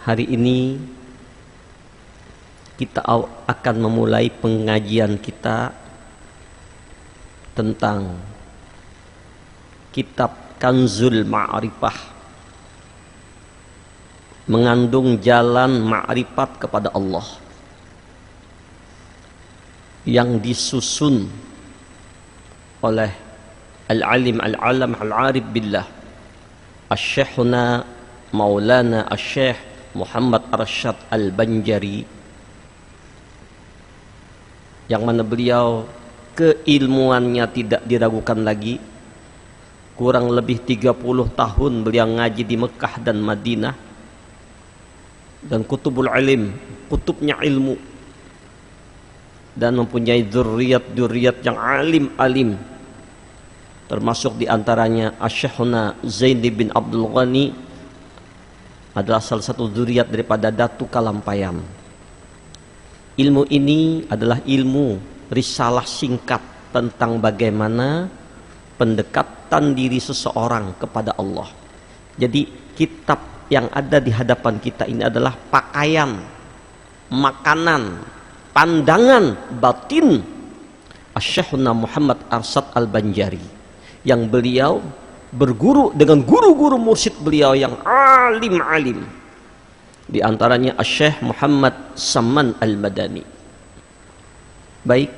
Hari ini kita akan memulai pengajian kita tentang kitab Kanzul Ma'rifah, mengandung jalan ma'rifat kepada Allah, yang disusun oleh Al-Alim Al-Alam Al-Arif Billah Asy-Syekhuna Maulana Asy-Syekh Muhammad Arsyad Al-Banjari, yang mana beliau keilmuannya tidak diragukan lagi. Kurang lebih 30 tahun beliau ngaji di Mekah dan Madinah, dan kutubul ilim, kutubnya ilmu, dan mempunyai dzurriyyat yang alim-alim, termasuk diantaranya Asy-Syekhuna Zaini bin Abdul Ghani adalah salah satu dzurriyyat daripada Datu Kalampayam. Ilmu ini adalah ilmu risalah singkat tentang bagaimana pendekatan diri seseorang kepada Allah. Jadi kitab yang ada di hadapan kita ini adalah pakaian, makanan, pandangan batin Asy-Syekhuna Muhammad Arsyad Al-Banjari, yang beliau berguru dengan guru-guru mursyid beliau yang alim-alim, di antaranya Asy-Syekh Muhammad Saman Al-Madani. Baik,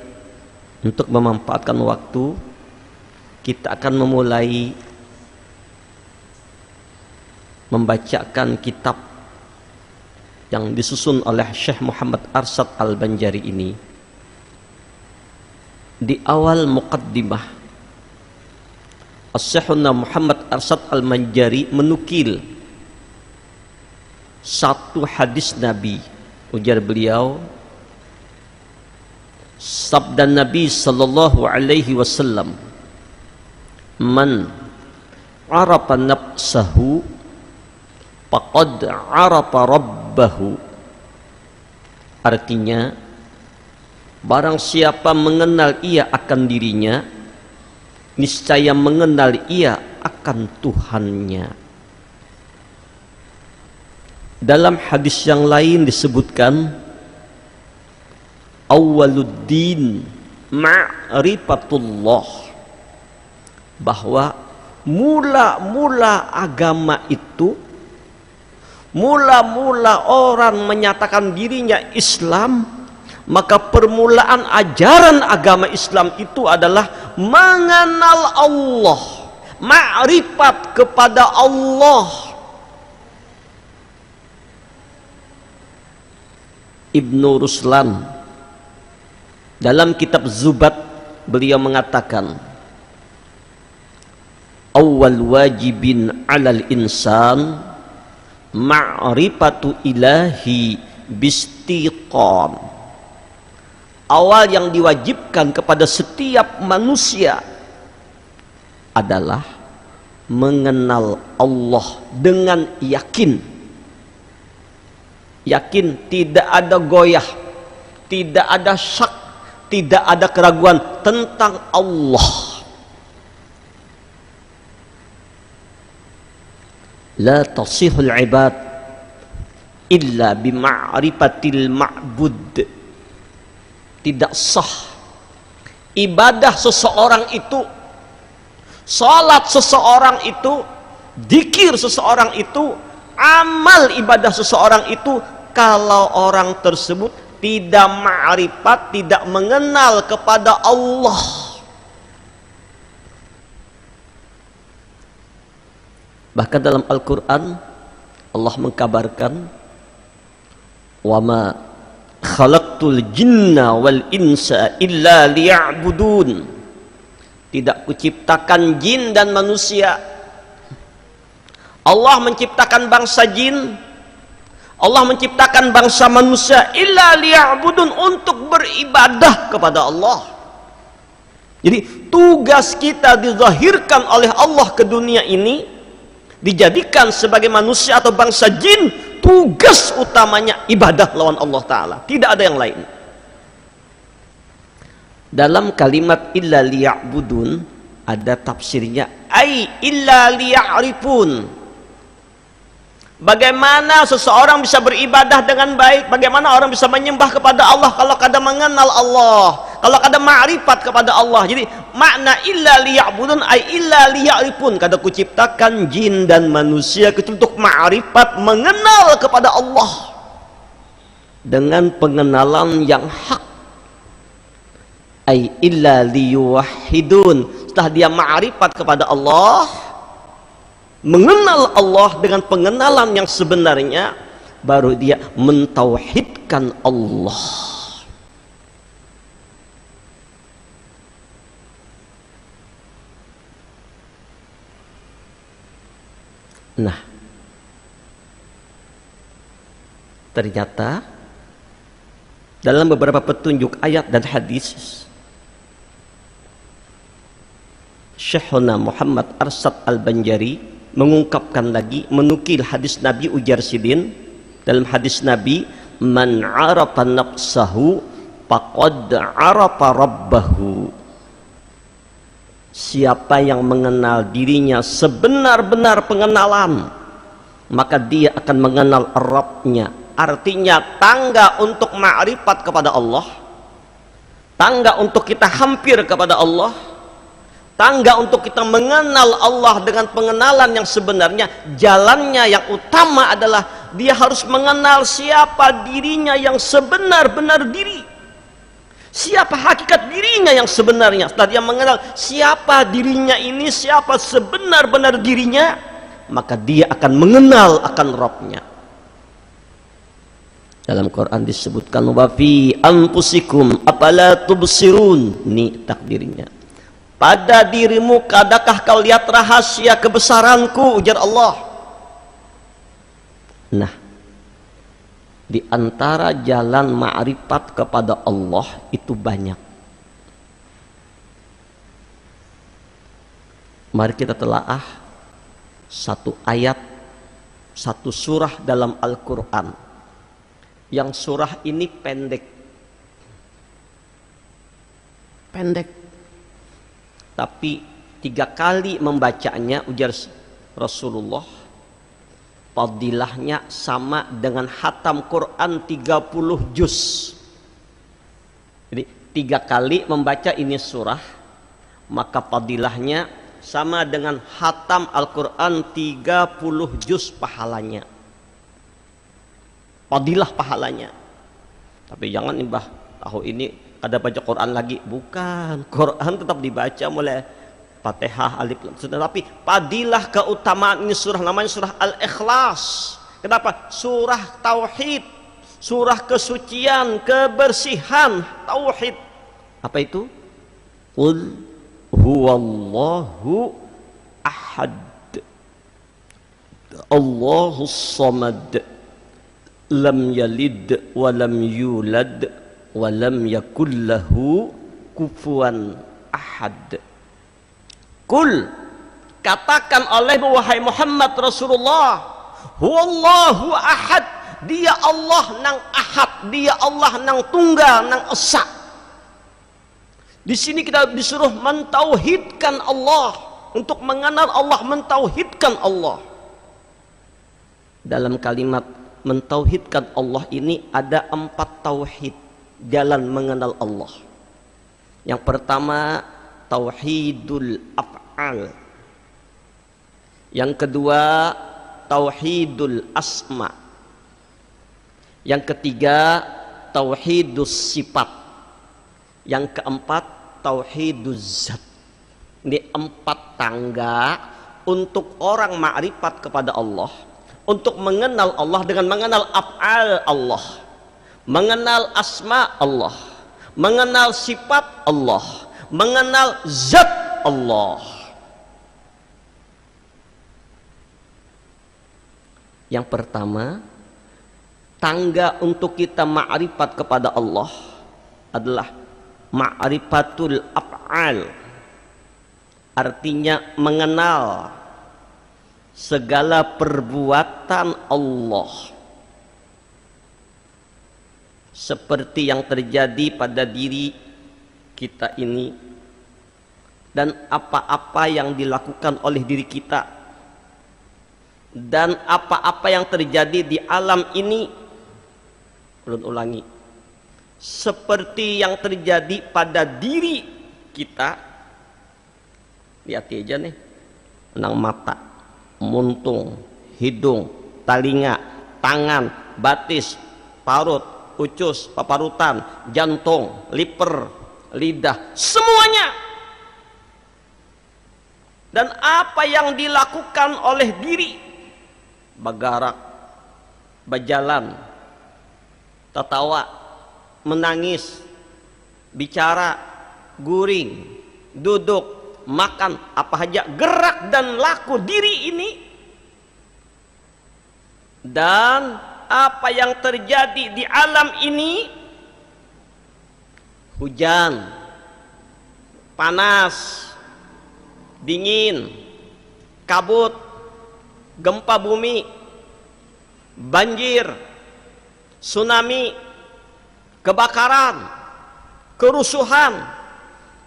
untuk memanfaatkan waktu, kita akan memulai membacakan kitab yang disusun oleh Syekh Muhammad Arsyad Al-Banjari ini. Di awal muqaddimah, Asy-Syekhuna Muhammad Arsyad Al-Banjari menukil satu hadis Nabi. Ujar beliau, sabda Nabi sallallahu alaihi wasallam, man arafa nafsahu faqad arafa rabbahu. Artinya, barang siapa mengenal ia akan dirinya, niscaya mengenal ia akan Tuhannya. Dalam hadis yang lain disebutkan, awwaluddin ma'rifatullah, bahwa mula-mula agama itu, mula-mula orang menyatakan dirinya Islam, maka permulaan ajaran agama Islam itu adalah mengenal Allah, ma'rifat kepada Allah. Ibnu Ruslan dalam kitab Zubat beliau mengatakan, awwal wajibin 'alal insan ma'rifatu ilahi bistiqan. Awal yang diwajibkan kepada setiap manusia adalah mengenal Allah dengan yakin. Yakin, tidak ada goyah, tidak ada syak, tidak ada keraguan tentang Allah. La tasihul ibad illa bima'rifatil ma'bud. Tidak sah ibadah seseorang itu, salat seseorang itu, zikir seseorang itu, amal ibadah seseorang itu, kalau orang tersebut tidak ma'rifat, tidak mengenal kepada Allah. Bahkan dalam Al-Quran Allah mengkabarkan, wa ma khalaqtul jinna wal insa illa liya'budun. Tidak kuciptakan jin dan manusia. Allah menciptakan bangsa jin, Allah menciptakan bangsa manusia illa liya'budun, untuk beribadah kepada Allah. Jadi tugas kita dizahirkan oleh Allah ke dunia ini, dijadikan sebagai manusia atau bangsa jin, tugas utamanya ibadah lawan Allah Ta'ala, tidak ada yang lain. Dalam kalimat illa liya'budun ada tafsirnya ai illa liya'rifun, Bagaimana seseorang bisa beribadah dengan baik? Bagaimana orang bisa menyembah kepada Allah kalau kada mengenal Allah, kalau kada ma'rifat kepada Allah? Jadi makna illa liya'budun ay illa liya'rifun, kada kuciptakan jin dan manusia kecuali untuk ma'rifat, mengenal kepada Allah dengan pengenalan yang hak. Ay illa liyuwahhidun, setelah dia ma'rifat kepada Allah, mengenal Allah dengan pengenalan yang sebenarnya, baru dia mentauhidkan Allah. Nah, ternyata dalam beberapa petunjuk ayat dan hadis, Syekhuna Muhammad Arsad Al-Banjari mengungkapkan lagi, menukil hadis Nabi, ujar Sidin dalam hadis Nabi, man arafa nafsahu faqad arafa rabbahu. Siapa yang mengenal dirinya sebenar-benar pengenalan, maka dia akan mengenal Rabbnya. Artinya tangga untuk ma'rifat kepada Allah, tangga untuk kita hampir kepada Allah, tangga untuk kita mengenal Allah dengan pengenalan yang sebenarnya, jalannya yang utama adalah dia harus mengenal siapa dirinya yang sebenar-benar diri, siapa hakikat dirinya yang sebenarnya. Setelah dia mengenal siapa dirinya ini, siapa sebenar-benar dirinya, maka dia akan mengenal akan Rabbnya. Dalam Quran disebutkan, wa fi anfusikum afala tubsirun, ini takdirnya, pada dirimu kadakah kau lihat rahasia kebesaranku, ujar Allah. Nah, di antara jalan ma'rifat kepada Allah itu banyak. Mari kita telaah satu ayat, satu surah dalam Al-Quran, yang surah ini pendek, tapi 3 kali membacanya, ujar Rasulullah, fadilahnya sama dengan hatam Quran 30 juz. Jadi 3 kali membaca ini surah, maka fadilahnya sama dengan hatam Al-Quran 30 juz pahalanya, fadilah pahalanya. Tapi jangan nih bah, tahu ini kada baca Quran lagi, bukan, Quran tetap dibaca mulai Fatihah, Alif Lam, tapi fadilah keutamaan ini surah namanya surah Al-Ikhlas. Kenapa? Surah tauhid, surah kesucian, kebersihan, tauhid. Apa itu? Qul huwallahu ahad, Allahus samad, lam yalid wa lam yulad wa lam yakul lahu kufuwan ahad. Kul, katakan oleh wahai Muhammad Rasulullah, huwallahu ahad, dia Allah nang ahad, dia Allah nang tunggal, nang esa. Di sini kita disuruh mentauhidkan Allah, untuk mengenal Allah, mentauhidkan Allah. Dalam kalimat mentauhidkan Allah ini ada 4 tauhid, jalan mengenal Allah. Yang pertama tauhidul af'al, yang kedua tauhidul asma, yang ketiga tauhidus sifat, yang keempat tauhiduz zat. Ini 4 tangga untuk orang ma'rifat kepada Allah, untuk mengenal Allah dengan mengenal af'al Allah, mengenal asma Allah, mengenal sifat Allah, mengenal zat Allah. Yang pertama, tangga untuk kita ma'rifat kepada Allah adalah ma'rifatul af'al, artinya mengenal segala perbuatan Allah, seperti yang terjadi pada diri kita ini dan apa-apa yang dilakukan oleh diri kita, dan apa-apa yang terjadi di alam ini, ulun ulangi, seperti yang terjadi pada diri kita. Lihat aja nih, nang mata, muntung, hidung, telinga, tangan, batis, parut, ucus, paparutan, jantung, liver, lidah, semuanya. Dan apa yang dilakukan oleh diri, bergerak, berjalan, tertawa, menangis, bicara, guring, duduk, makan, apa saja gerak dan laku diri ini. Dan apa yang terjadi di alam ini, hujan, panas, dingin, kabut, gempa bumi, banjir, tsunami, kebakaran, kerusuhan,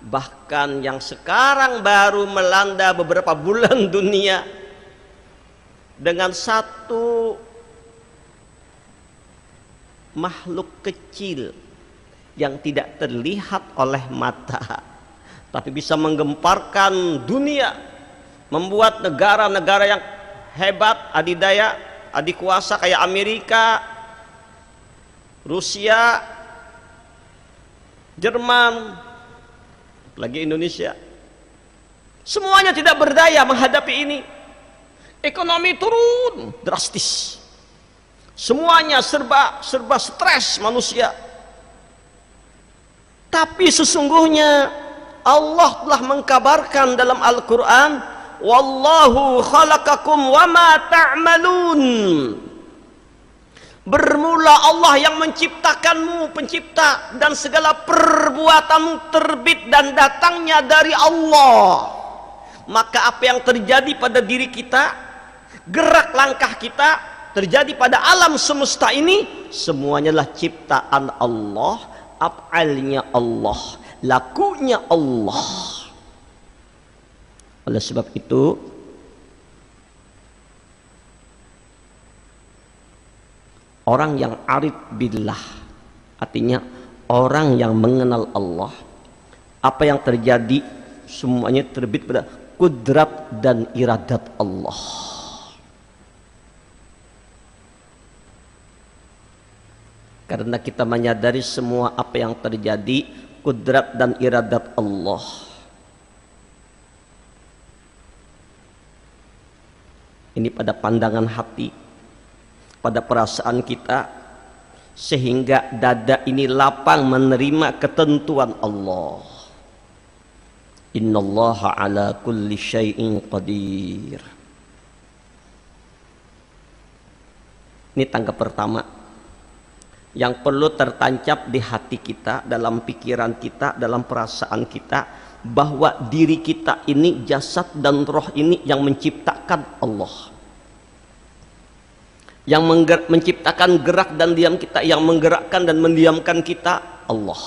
bahkan yang sekarang baru melanda beberapa bulan dunia dengan satu makhluk kecil yang tidak terlihat oleh mata, tapi bisa menggemparkan dunia, membuat negara-negara yang hebat, adidaya, adikuasa kayak Amerika, Rusia, Jerman, lagi Indonesia, semuanya tidak berdaya menghadapi ini. Ekonomi turun drastis, semuanya serba stres manusia. Tapi sesungguhnya Allah telah mengkabarkan dalam Al-Quran, wallahu khalaqakum wa ma ta'malun. Bermula Allah yang menciptakanmu, pencipta, dan segala perbuatanmu terbit dan datangnya dari Allah. Maka apa yang terjadi pada diri kita, gerak langkah kita, terjadi pada alam semesta ini, semuanya adalah ciptaan Allah, af'alnya Allah, lakunya Allah. Oleh sebab itu, orang yang arif billah, artinya orang yang mengenal Allah, apa yang terjadi semuanya terbit pada kudrat dan iradat Allah. Karena kita menyadari semua apa yang terjadi kudrat dan iradat Allah. Ini pada pandangan hati, pada perasaan kita, sehingga dada ini lapang menerima ketentuan Allah. Innallaha ala kulli syai'in qadir. Ini tangga pertama yang perlu tertancap di hati kita, dalam pikiran kita, dalam perasaan kita, bahwa diri kita ini, jasad dan roh ini yang menciptakan Allah, yang menciptakan gerak dan diam kita, yang menggerakkan dan mendiamkan kita Allah,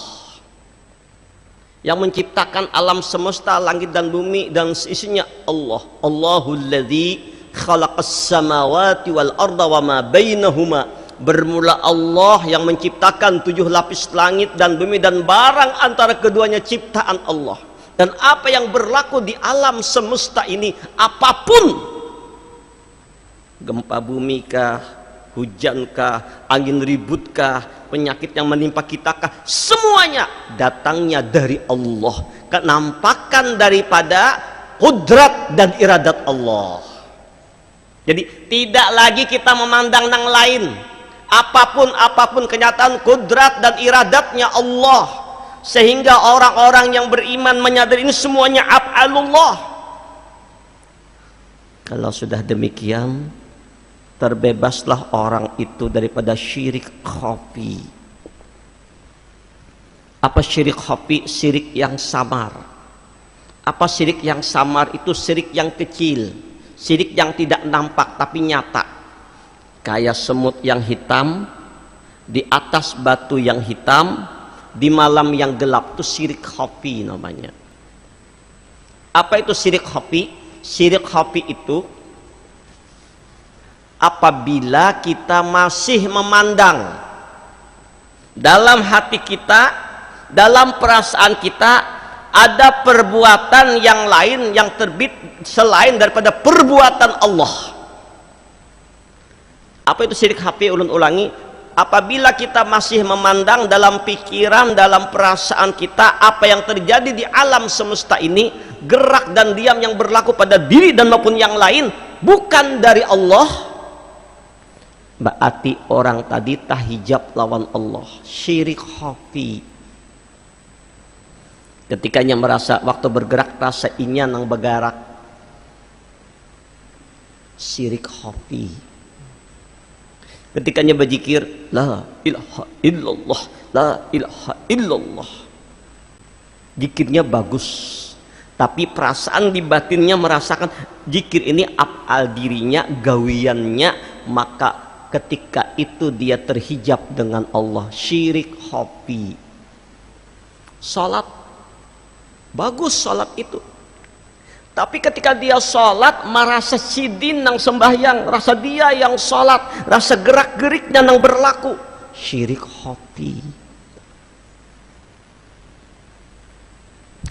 yang menciptakan alam semesta, langit dan bumi dan isinya Allah. Allahul ladzi khalaqas samawati wal arda wa ma bainahuma. Bermula Allah yang menciptakan 7 lapis langit dan bumi dan barang antara keduanya ciptaan Allah. Dan apa yang berlaku di alam semesta ini, apapun, gempa bumi kah, hujan kah, angin ribut kah, penyakit yang menimpa kita kah, semuanya datangnya dari Allah, kenampakan daripada kudrat dan iradat Allah. Jadi tidak lagi kita memandang yang lain, apapun kenyataan kudrat dan iradatnya Allah. Sehingga orang-orang yang beriman menyadari ini semuanya af'alullah. Kalau sudah demikian, terbebaslah orang itu daripada syirik khafi. Apa syirik khafi? Syirik yang samar. Apa syirik yang samar? Itu syirik yang kecil, syirik yang tidak nampak tapi nyata. Kayak semut yang hitam di atas batu yang hitam di malam yang gelap, itu syirik khafi namanya. Apa itu syirik khafi? Syirik khafi itu apabila kita masih memandang dalam hati kita, dalam perasaan kita ada perbuatan yang lain yang terbit selain daripada perbuatan Allah. Apa itu syirik khafi? Ulun ulangi, apabila kita masih memandang dalam pikiran, dalam perasaan kita apa yang terjadi di alam semesta ini, gerak dan diam yang berlaku pada diri dan maupun yang lain bukan dari Allah, berarti orang tadi tahijab lawan Allah, syirik khafi. Ketikanya merasa waktu bergerak rasa inya nang bergerak, syirik khafi. Ketikanya berzikir la ilaha illallah, la ilaha illallah, zikirnya bagus, tapi perasaan di batinnya merasakan zikir ini af'al dirinya, gawiannya, maka ketika itu dia terhijab dengan Allah, syirik khafi. Salat bagus, salat itu, tapi ketika dia sholat merasa sidin nang sembahyang, rasa dia yang sholat, rasa gerak geriknya nang berlaku, syirik khafi.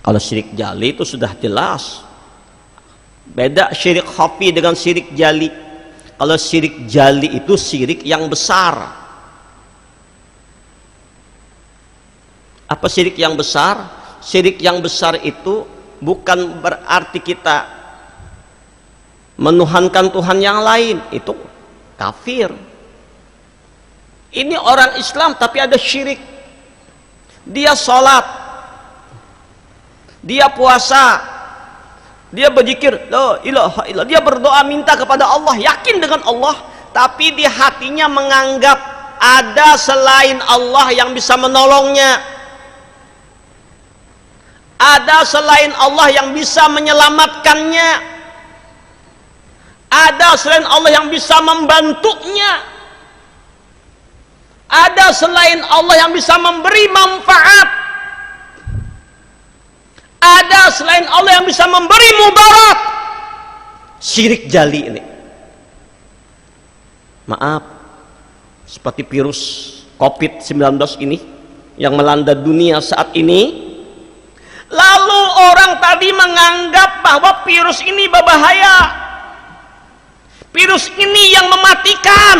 Kalau syirik jali itu sudah jelas, beda syirik khafi dengan syirik jali. Kalau syirik jali itu syirik yang besar. Apa syirik yang besar? Syirik yang besar itu bukan berarti kita menuhankan Tuhan yang lain, itu kafir. Ini orang Islam tapi ada syirik. Dia sholat, dia puasa, dia berzikir la ilaha illallah, dia berdoa minta kepada Allah, yakin dengan Allah, tapi di hatinya menganggap ada selain Allah yang bisa menolongnya, ada selain Allah yang bisa menyelamatkannya, ada selain Allah yang bisa membantunya, ada selain Allah yang bisa memberi manfaat, ada selain Allah yang bisa memberi mudarat. Syirik jali ini, maaf, seperti virus COVID-19 ini yang melanda dunia saat ini. Lalu orang tadi menganggap bahwa virus ini berbahaya, virus ini yang mematikan,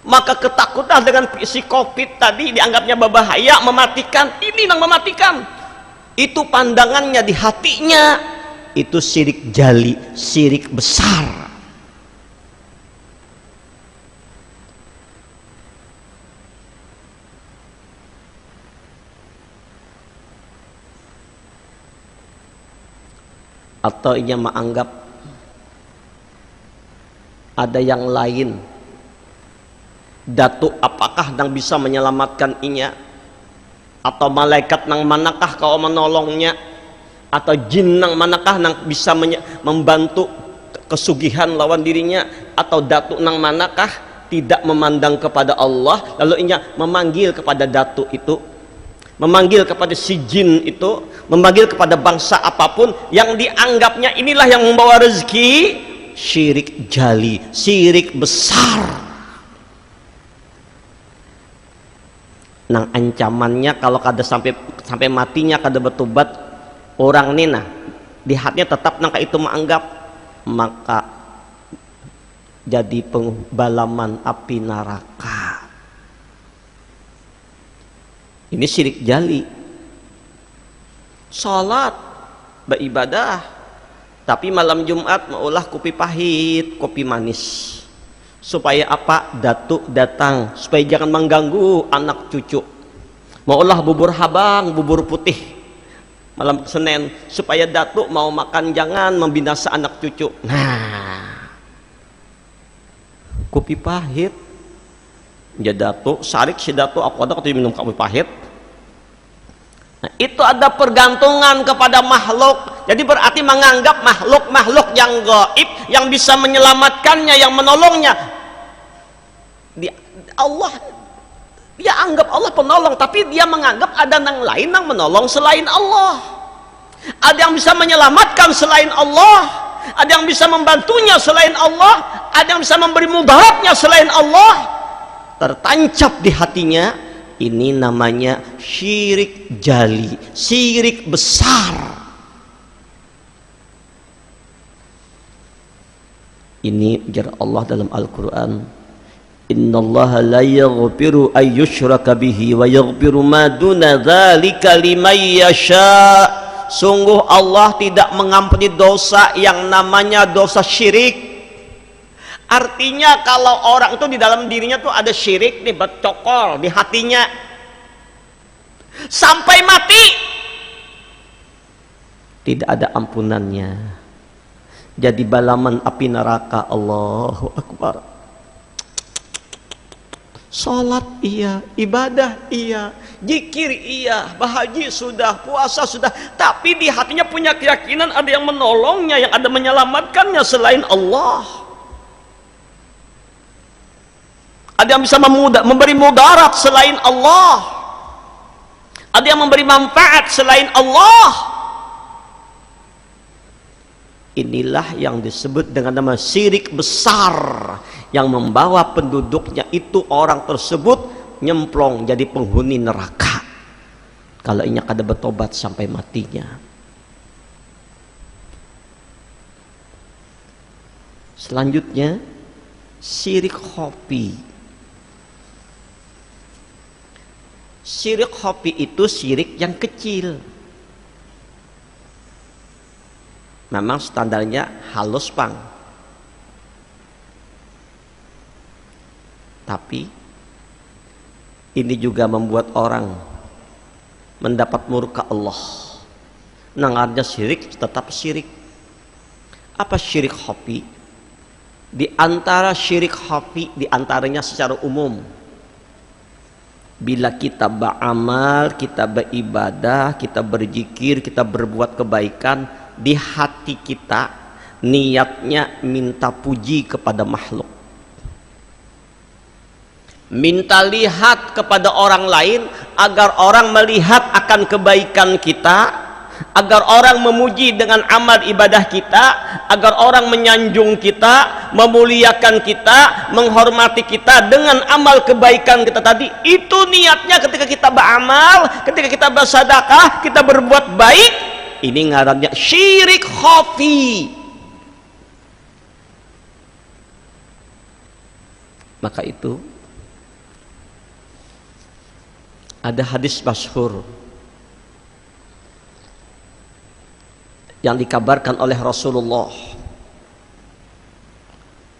maka ketakutan dengan si COVID tadi dianggapnya berbahaya, mematikan, ini yang mematikan. Itu pandangannya di hatinya, itu syirik jali, syirik besar. Atau ia menganggap ada yang lain, datuk apakah yang bisa menyelamatkan inya, atau malaikat nang manakah kau menolongnya, atau jin nang manakah nang bisa membantu kesugihan lawan dirinya, atau datuk nang manakah, tidak memandang kepada Allah, lalu inya memanggil kepada datuk itu, memanggil kepada si jin itu, memanggil kepada bangsa apapun yang dianggapnya inilah yang membawa rezeki. Syirik jali, syirik besar. Nang ancamannya kalau kada sampai matinya kada bertobat orang nina, di hatinya tetap nangka itu menganggap, maka jadi pengbalaman api neraka. Ini syirik jali. Salat, beribadah, tapi malam Jumat maulah kopi pahit, kopi manis. Supaya apa? Datuk datang, supaya jangan mengganggu anak cucu. Maulah bubur habang, bubur putih malam Senin, supaya datuk mau makan jangan membinasa anak cucu. Nah, kopi pahit. Ya datuk, sarik si datuk, aku ada ketika minum kopi pahit. Nah, itu ada pergantungan kepada makhluk. Jadi berarti menganggap makhluk-makhluk yang gaib, yang bisa menyelamatkannya, yang menolongnya, Allah, dia anggap Allah penolong, tapi dia menganggap ada yang lain yang menolong selain Allah, ada yang bisa menyelamatkan selain Allah, ada yang bisa membantunya selain Allah, ada yang bisa memberi mudaratnya selain Allah, tertancap di hatinya. Ini namanya syirik jali, syirik besar. Ini ujar Allah dalam Al-Quran, innallaha la yaghfiru ay yushraka bihi wa yaghfiru ma duna dzalika liman yasha. Sungguh Allah tidak mengampuni dosa yang namanya dosa syirik. Artinya kalau orang itu di dalam dirinya tuh ada syirik nih, bercokol di hatinya sampai mati, tidak ada ampunannya, jadi balaman api neraka. Allahu Akbar. Salat iya, ibadah iya, zikir iya, bahagia sudah, puasa sudah, tapi di hatinya punya keyakinan ada yang menolongnya, yang ada menyelamatkannya selain Allah. Ada yang bisa memberi mudarat selain Allah, ada yang memberi manfaat selain Allah. Inilah yang disebut dengan nama syirik besar, yang membawa penduduknya itu orang tersebut nyemplung jadi penghuni neraka kalau ini kada bertobat sampai matinya. Selanjutnya syirik khafi. Syirik khafi itu syirik yang kecil. Memang standarnya halus pang, tapi ini juga membuat orang mendapat murka Allah. Nangarnya syirik tetap syirik. Apa syirik khafi? Di antara syirik khafi, di antaranya secara umum, bila kita beramal, kita beribadah, kita berzikir, kita berbuat kebaikan, di hati kita niatnya minta puji kepada makhluk, minta lihat kepada orang lain agar orang melihat akan kebaikan kita, agar orang memuji dengan amal ibadah kita, agar orang menyanjung kita, memuliakan kita, menghormati kita dengan amal kebaikan kita tadi. Itu niatnya ketika kita beramal, ketika kita bersedekah, kita berbuat baik. Ini ngarannya syirik khafi. Maka itu ada hadis masyhur yang dikabarkan oleh Rasulullah,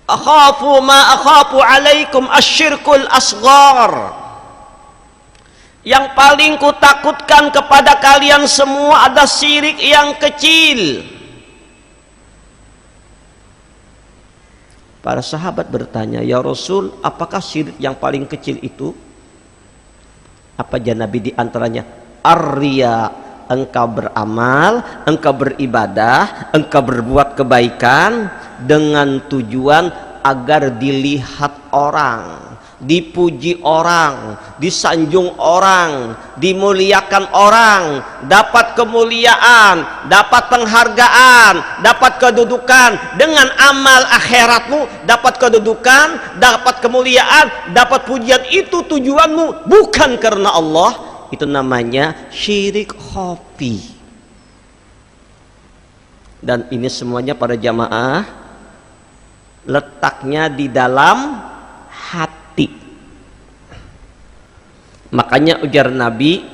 akhafu ma akhafu alaikum asyirkul asghar. Yang paling kutakutkan kepada kalian semua ada syirik yang kecil. Para sahabat bertanya, ya Rasul, apakah syirik yang paling kecil itu? Apa Nabi di antaranya? Ar-riya, engkau beramal, engkau beribadah, engkau berbuat kebaikan dengan tujuan agar dilihat orang, dipuji orang, disanjung orang, dimuliakan orang, dapat kemuliaan, dapat penghargaan, dapat kedudukan. Dengan amal akhiratmu dapat kedudukan, dapat kemuliaan, dapat pujian. Itu tujuanmu, bukan karena Allah. Itu namanya syirik khafi. Dan ini semuanya para jamaah letaknya di dalam hati. Makanya ujar Nabi,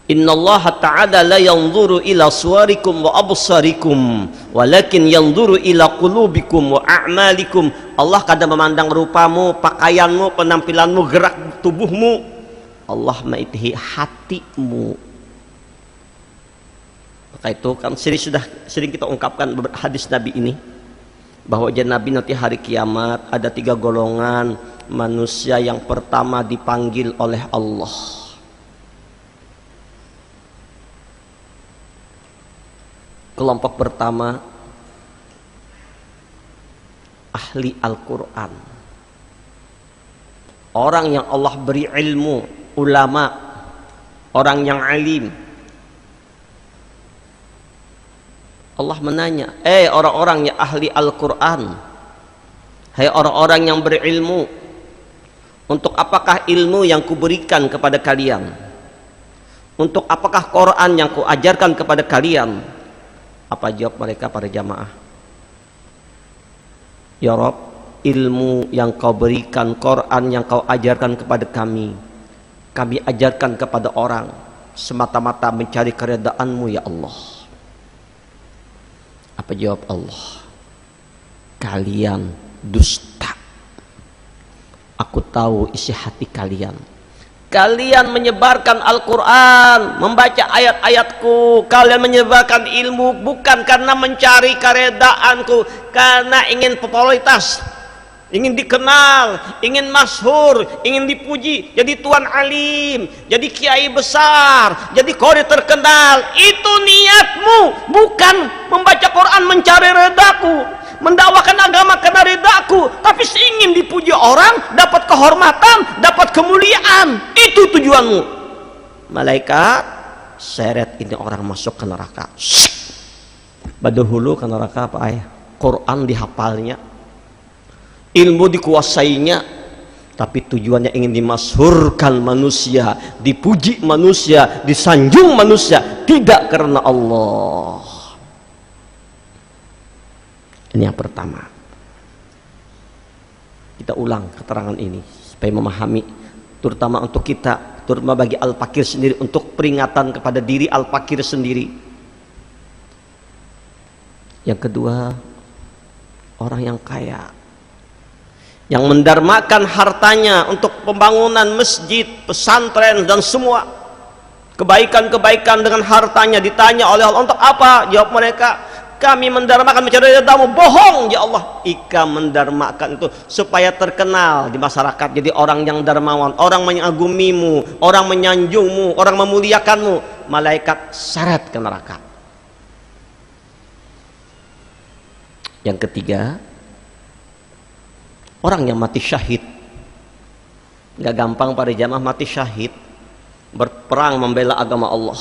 innallaha ta'ala la yanzuru ila suwarikum wa absarikum walakin yanzuru ila qulubikum wa a'malikum. Allah kadang memandang rupamu, pakaianmu, penampilanmu, gerak tubuhmu. Allah melihat hatimu. Maka itu kan sering kita ungkapkan hadis Nabi ini, bahwa Nabi nanti hari kiamat ada 3 golongan manusia. Yang pertama dipanggil oleh Allah, kelompok pertama ahli Al-Quran, orang yang Allah beri ilmu, ulama, orang yang alim. Allah menanya, orang-orang yang ahli Al-Quran, Hai orang-orang yang berilmu, untuk apakah ilmu yang kuberikan kepada kalian? Untuk apakah Quran yang kuajarkan kepada kalian? Apa jawab mereka para jamaah? Ya Rabb, ilmu yang kau berikan, Quran yang kau ajarkan kepada kami ajarkan kepada orang semata-mata mencari keridaan-Mu ya Allah. Apa jawab Allah? Kalian dusta. Aku tahu isi hati kalian. Kalian menyebarkan Al-Quran, membaca ayat-ayatku, kalian menyebarkan ilmu bukan karena mencari keredaanku, karena ingin popularitas, ingin dikenal, ingin masyhur, ingin dipuji, jadi tuan alim, jadi kiai besar, jadi qori terkenal. Itu niatmu, bukan membaca Quran mencari redaku, mendakwakan agama karena redaku, tapi ingin dipuji orang, dapat kehormatan, dapat kemuliaan. Itu tujuanmu. Malaikat seret ini orang masuk ke neraka. Badahulu ke neraka apa ayah? Quran dihafalnya, ilmu dikuasainya, tapi tujuannya ingin dimasyhurkan manusia, dipuji manusia, disanjung manusia, tidak karena Allah. Ini yang pertama. Kita ulang keterangan ini supaya memahami, terutama untuk kita, terutama bagi al-fakir sendiri, untuk peringatan kepada diri al-fakir sendiri. Yang kedua, orang yang kaya, yang mendarmakan hartanya untuk pembangunan masjid, pesantren, dan semua kebaikan-kebaikan dengan hartanya. Ditanya oleh Allah, untuk apa? Jawab mereka, kami mendarmakan mencari ridhamu. Bohong ya Allah. Ika mendarmakan itu supaya terkenal di masyarakat, jadi orang yang dermawan, orang mengagumimu, orang menyanjungmu, orang memuliakanmu. Malaikat seret ke neraka. Yang ketiga, orang yang mati syahid. Gak gampang para jamaah mati syahid, berperang membela agama Allah.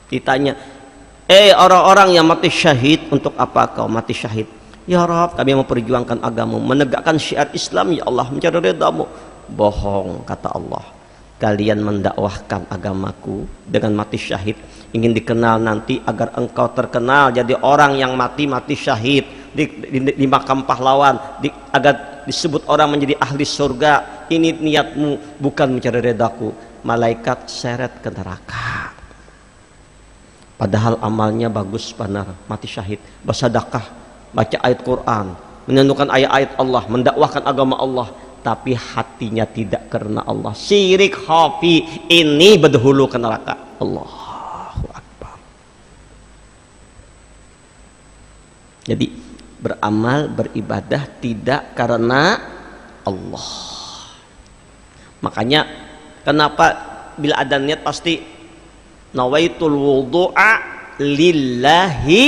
Ditanya, orang-orang yang mati syahid, untuk apa kau mati syahid? Ya Rabb, kami memperjuangkan agamamu, menegakkan syiar Islam ya Allah, mencari ridhamu. Bohong kata Allah, kalian mendakwahkan agamaku dengan mati syahid, ingin dikenal nanti agar engkau terkenal jadi orang yang mati syahid di makam pahlawan, agar disebut orang menjadi ahli surga. Ini niatmu, bukan mencari ridhaku. Malaikat seret ke neraka. Padahal amalnya bagus, benar, mati syahid, bersedekah, baca ayat Quran, menyanjungkan ayat-ayat Allah, mendakwahkan agama Allah, tapi hatinya tidak karena Allah. Syirik khafi, ini berdahulu ke neraka. Allahu Akbar. Jadi beramal, beribadah tidak karena Allah. Makanya kenapa bila ada niat pasti nawaitul wudu'a lillahi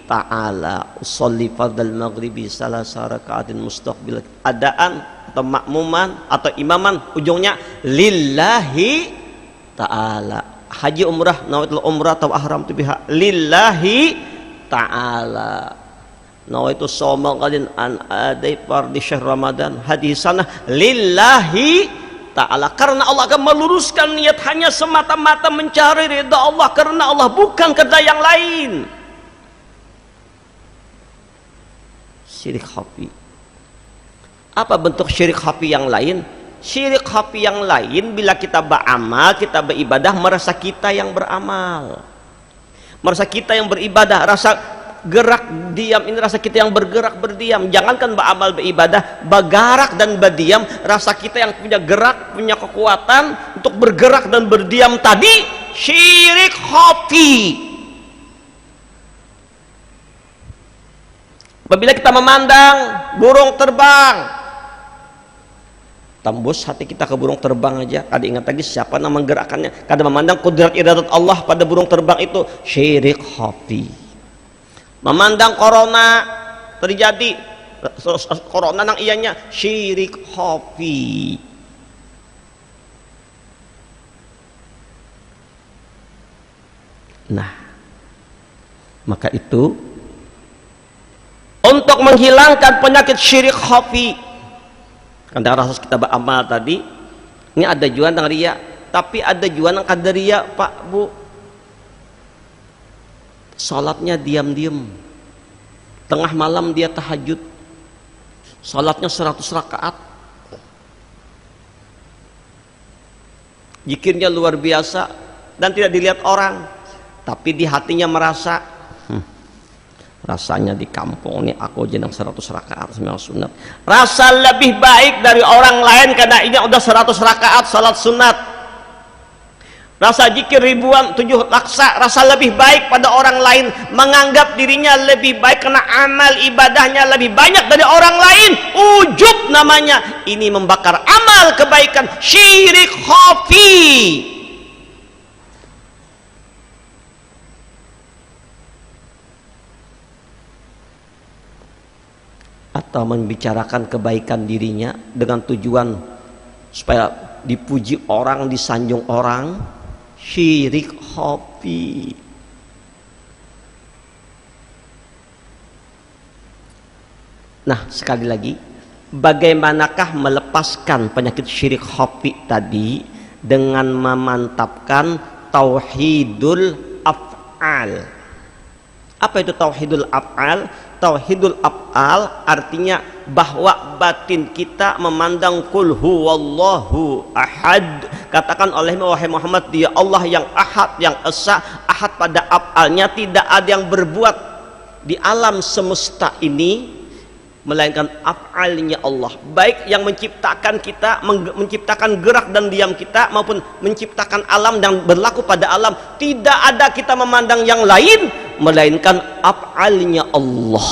ta'ala, usolli fardal maghribi salasa raka'atin mustaqbil adaan atau makmuman atau imaman, ujungnya lillahi ta'ala. Haji umrah, nawaitul umrah atau ahram tu biha lillahi ta'ala. Nawaitu shoma qadin an adai fardi syahr ramadan hadis sana lillahi ta'ala, karena Allah akan meluruskan niat, hanya semata-mata mencari ridha Allah, karena Allah, bukan kerja yang lain. Syirik khafi. Apa bentuk syirik khafi yang lain? Syirik khafi yang lain bila kita beramal, kita beribadah, merasa kita yang beramal, merasa kita yang beribadah, rasa gerak diam, ini rasa kita yang bergerak berdiam. Jangankan beramal beribadah, bergerak dan berdiam, rasa kita yang punya gerak, punya kekuatan untuk bergerak dan berdiam tadi syirik khafi. Apabila kita memandang burung terbang, tembus hati kita ke burung terbang aja, kada ingat lagi siapa nama gerakannya, kada memandang kudrat iradat Allah pada burung terbang, itu syirik khafi. Memandang corona terjadi, corona nang ianya syirik khafi. Nah, maka itu untuk menghilangkan penyakit syirik khafi. Karena rasa kita beramal tadi, ini ada jualan dengan riya, tapi ada jualan yang kada riya, Pak Bu. Salatnya diam-diam, tengah malam dia tahajud, salatnya 100 rakaat, zikirnya luar biasa dan tidak dilihat orang, tapi di hatinya merasa rasanya di kampung ini aku jenang 100 rakaat sembahyang sunat, rasa lebih baik dari orang lain karena ini udah 100 rakaat salat sunat, rasa zikir ribuan 7 laksa, rasa lebih baik pada orang lain, menganggap dirinya lebih baik karena amal ibadahnya lebih banyak dari orang lain. Ujub namanya. Ini membakar amal kebaikan, syirik khafi. Atau membicarakan kebaikan dirinya dengan tujuan supaya dipuji orang, disanjung orang, syirik khafi. Nah, sekali lagi, bagaimanakah melepaskan penyakit syirik khafi tadi dengan memantapkan tauhidul af'al. Apa itu tauhidul af'al? Tauhidul af'al artinya bahwa batin kita memandang kul huwallahu ahad. Katakan oleh wahai Muhammad, dia Allah yang ahad, yang esa. Ahad pada af'alnya, tidak ada yang berbuat di alam semesta ini melainkan af'alnya Allah, baik yang menciptakan kita, menciptakan gerak dan diam kita, maupun menciptakan alam dan berlaku pada alam. Tidak ada kita memandang yang lain melainkan af'alnya Allah.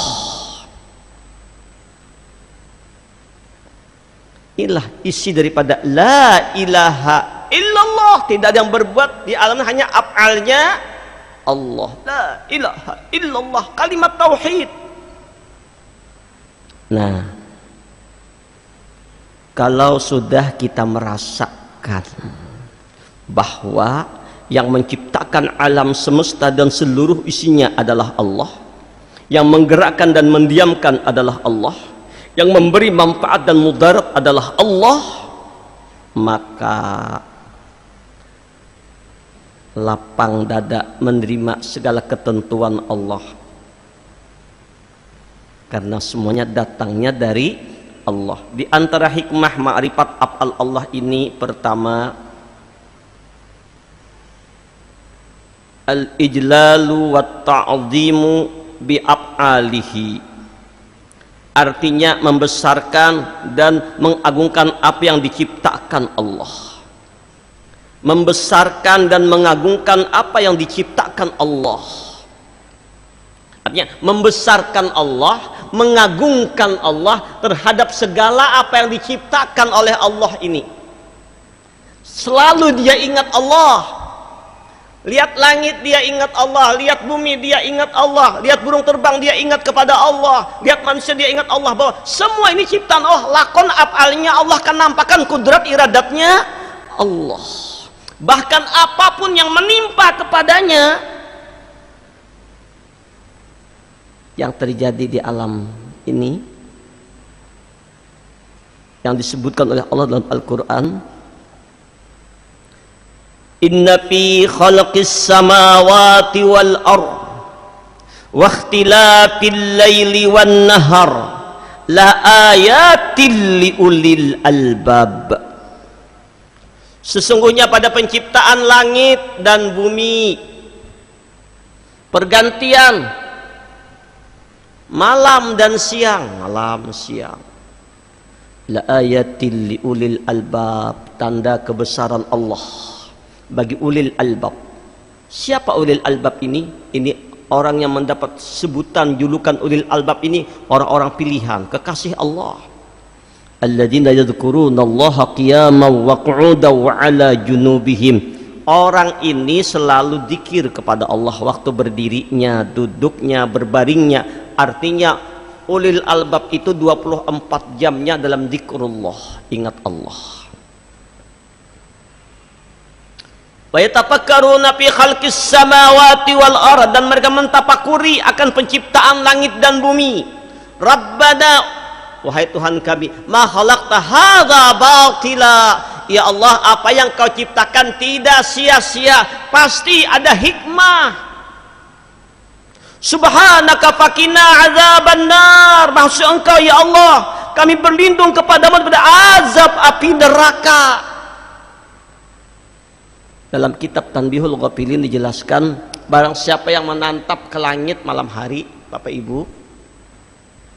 Inilah isi daripada la ilaha illallah. Tidak ada yang berbuat di alam, hanya af'alnya Allah. La ilaha illallah, kalimat tauhid. Nah, kalau sudah kita merasakan bahwa yang menciptakan alam semesta dan seluruh isinya adalah Allah, yang menggerakkan dan mendiamkan adalah Allah, yang memberi manfaat dan mudarat adalah Allah, maka lapang dada menerima segala ketentuan Allah, karena semuanya datangnya dari Allah. Di antara hikmah ma'rifat af'al Allah ini, pertama, al-ijlalu wa ta'zimu bi af'alihi, artinya membesarkan dan mengagungkan apa yang diciptakan Allah, membesarkan dan mengagungkan apa yang diciptakan Allah. Artinya membesarkan Allah, mengagungkan Allah terhadap segala apa yang diciptakan oleh Allah ini. Selalu dia ingat Allah. Lihat langit dia ingat Allah, lihat bumi dia ingat Allah, lihat burung terbang dia ingat kepada Allah, lihat manusia dia ingat Allah, bahwa semua ini ciptaan Allah, lakon af'alnya Allah, kan nampakkan kudrat iradatnya Allah. Bahkan apapun yang menimpa kepadanya, yang terjadi di alam ini, yang disebutkan oleh Allah dalam Al-Quran, inna fi khalqis samawati wal ard wa ikhtilafil laili wan nahar la ayatil li ulil albab. Sesungguhnya pada penciptaan langit dan bumi, pergantian malam dan siang, malam siang, la ayatil li ulil albab, tanda kebesaran Allah bagi ulil albab. Siapa ulil albab ini? Ini orang yang mendapat sebutan julukan ulil albab ini, orang-orang pilihan, kekasih Allah. Alladzina yadhkuruna Allaha qiyaman wa qu'udan wa 'ala junubihim. Orang ini selalu zikir kepada Allah waktu berdirinya, duduknya, berbaringnya. Artinya ulil albab itu 24 jamnya dalam zikrullah, ingat Allah. Wa yatafakkaruna fi khalqis samawati wal ard, dan mereka mentafakuri akan penciptaan langit dan bumi. Rabbana, wahai Tuhan kami, ma khalaqta hadza batila. Ya Allah, apa yang kau ciptakan tidak sia-sia, pasti ada hikmah. Subhanaka fakina azabannar. Maksud engkau ya Allah, kami berlindung kepadamu daripada azab api neraka. Dalam kitab Tanbihul Ghafilin dijelaskan, barang siapa yang menatap ke langit malam hari, Bapak Ibu,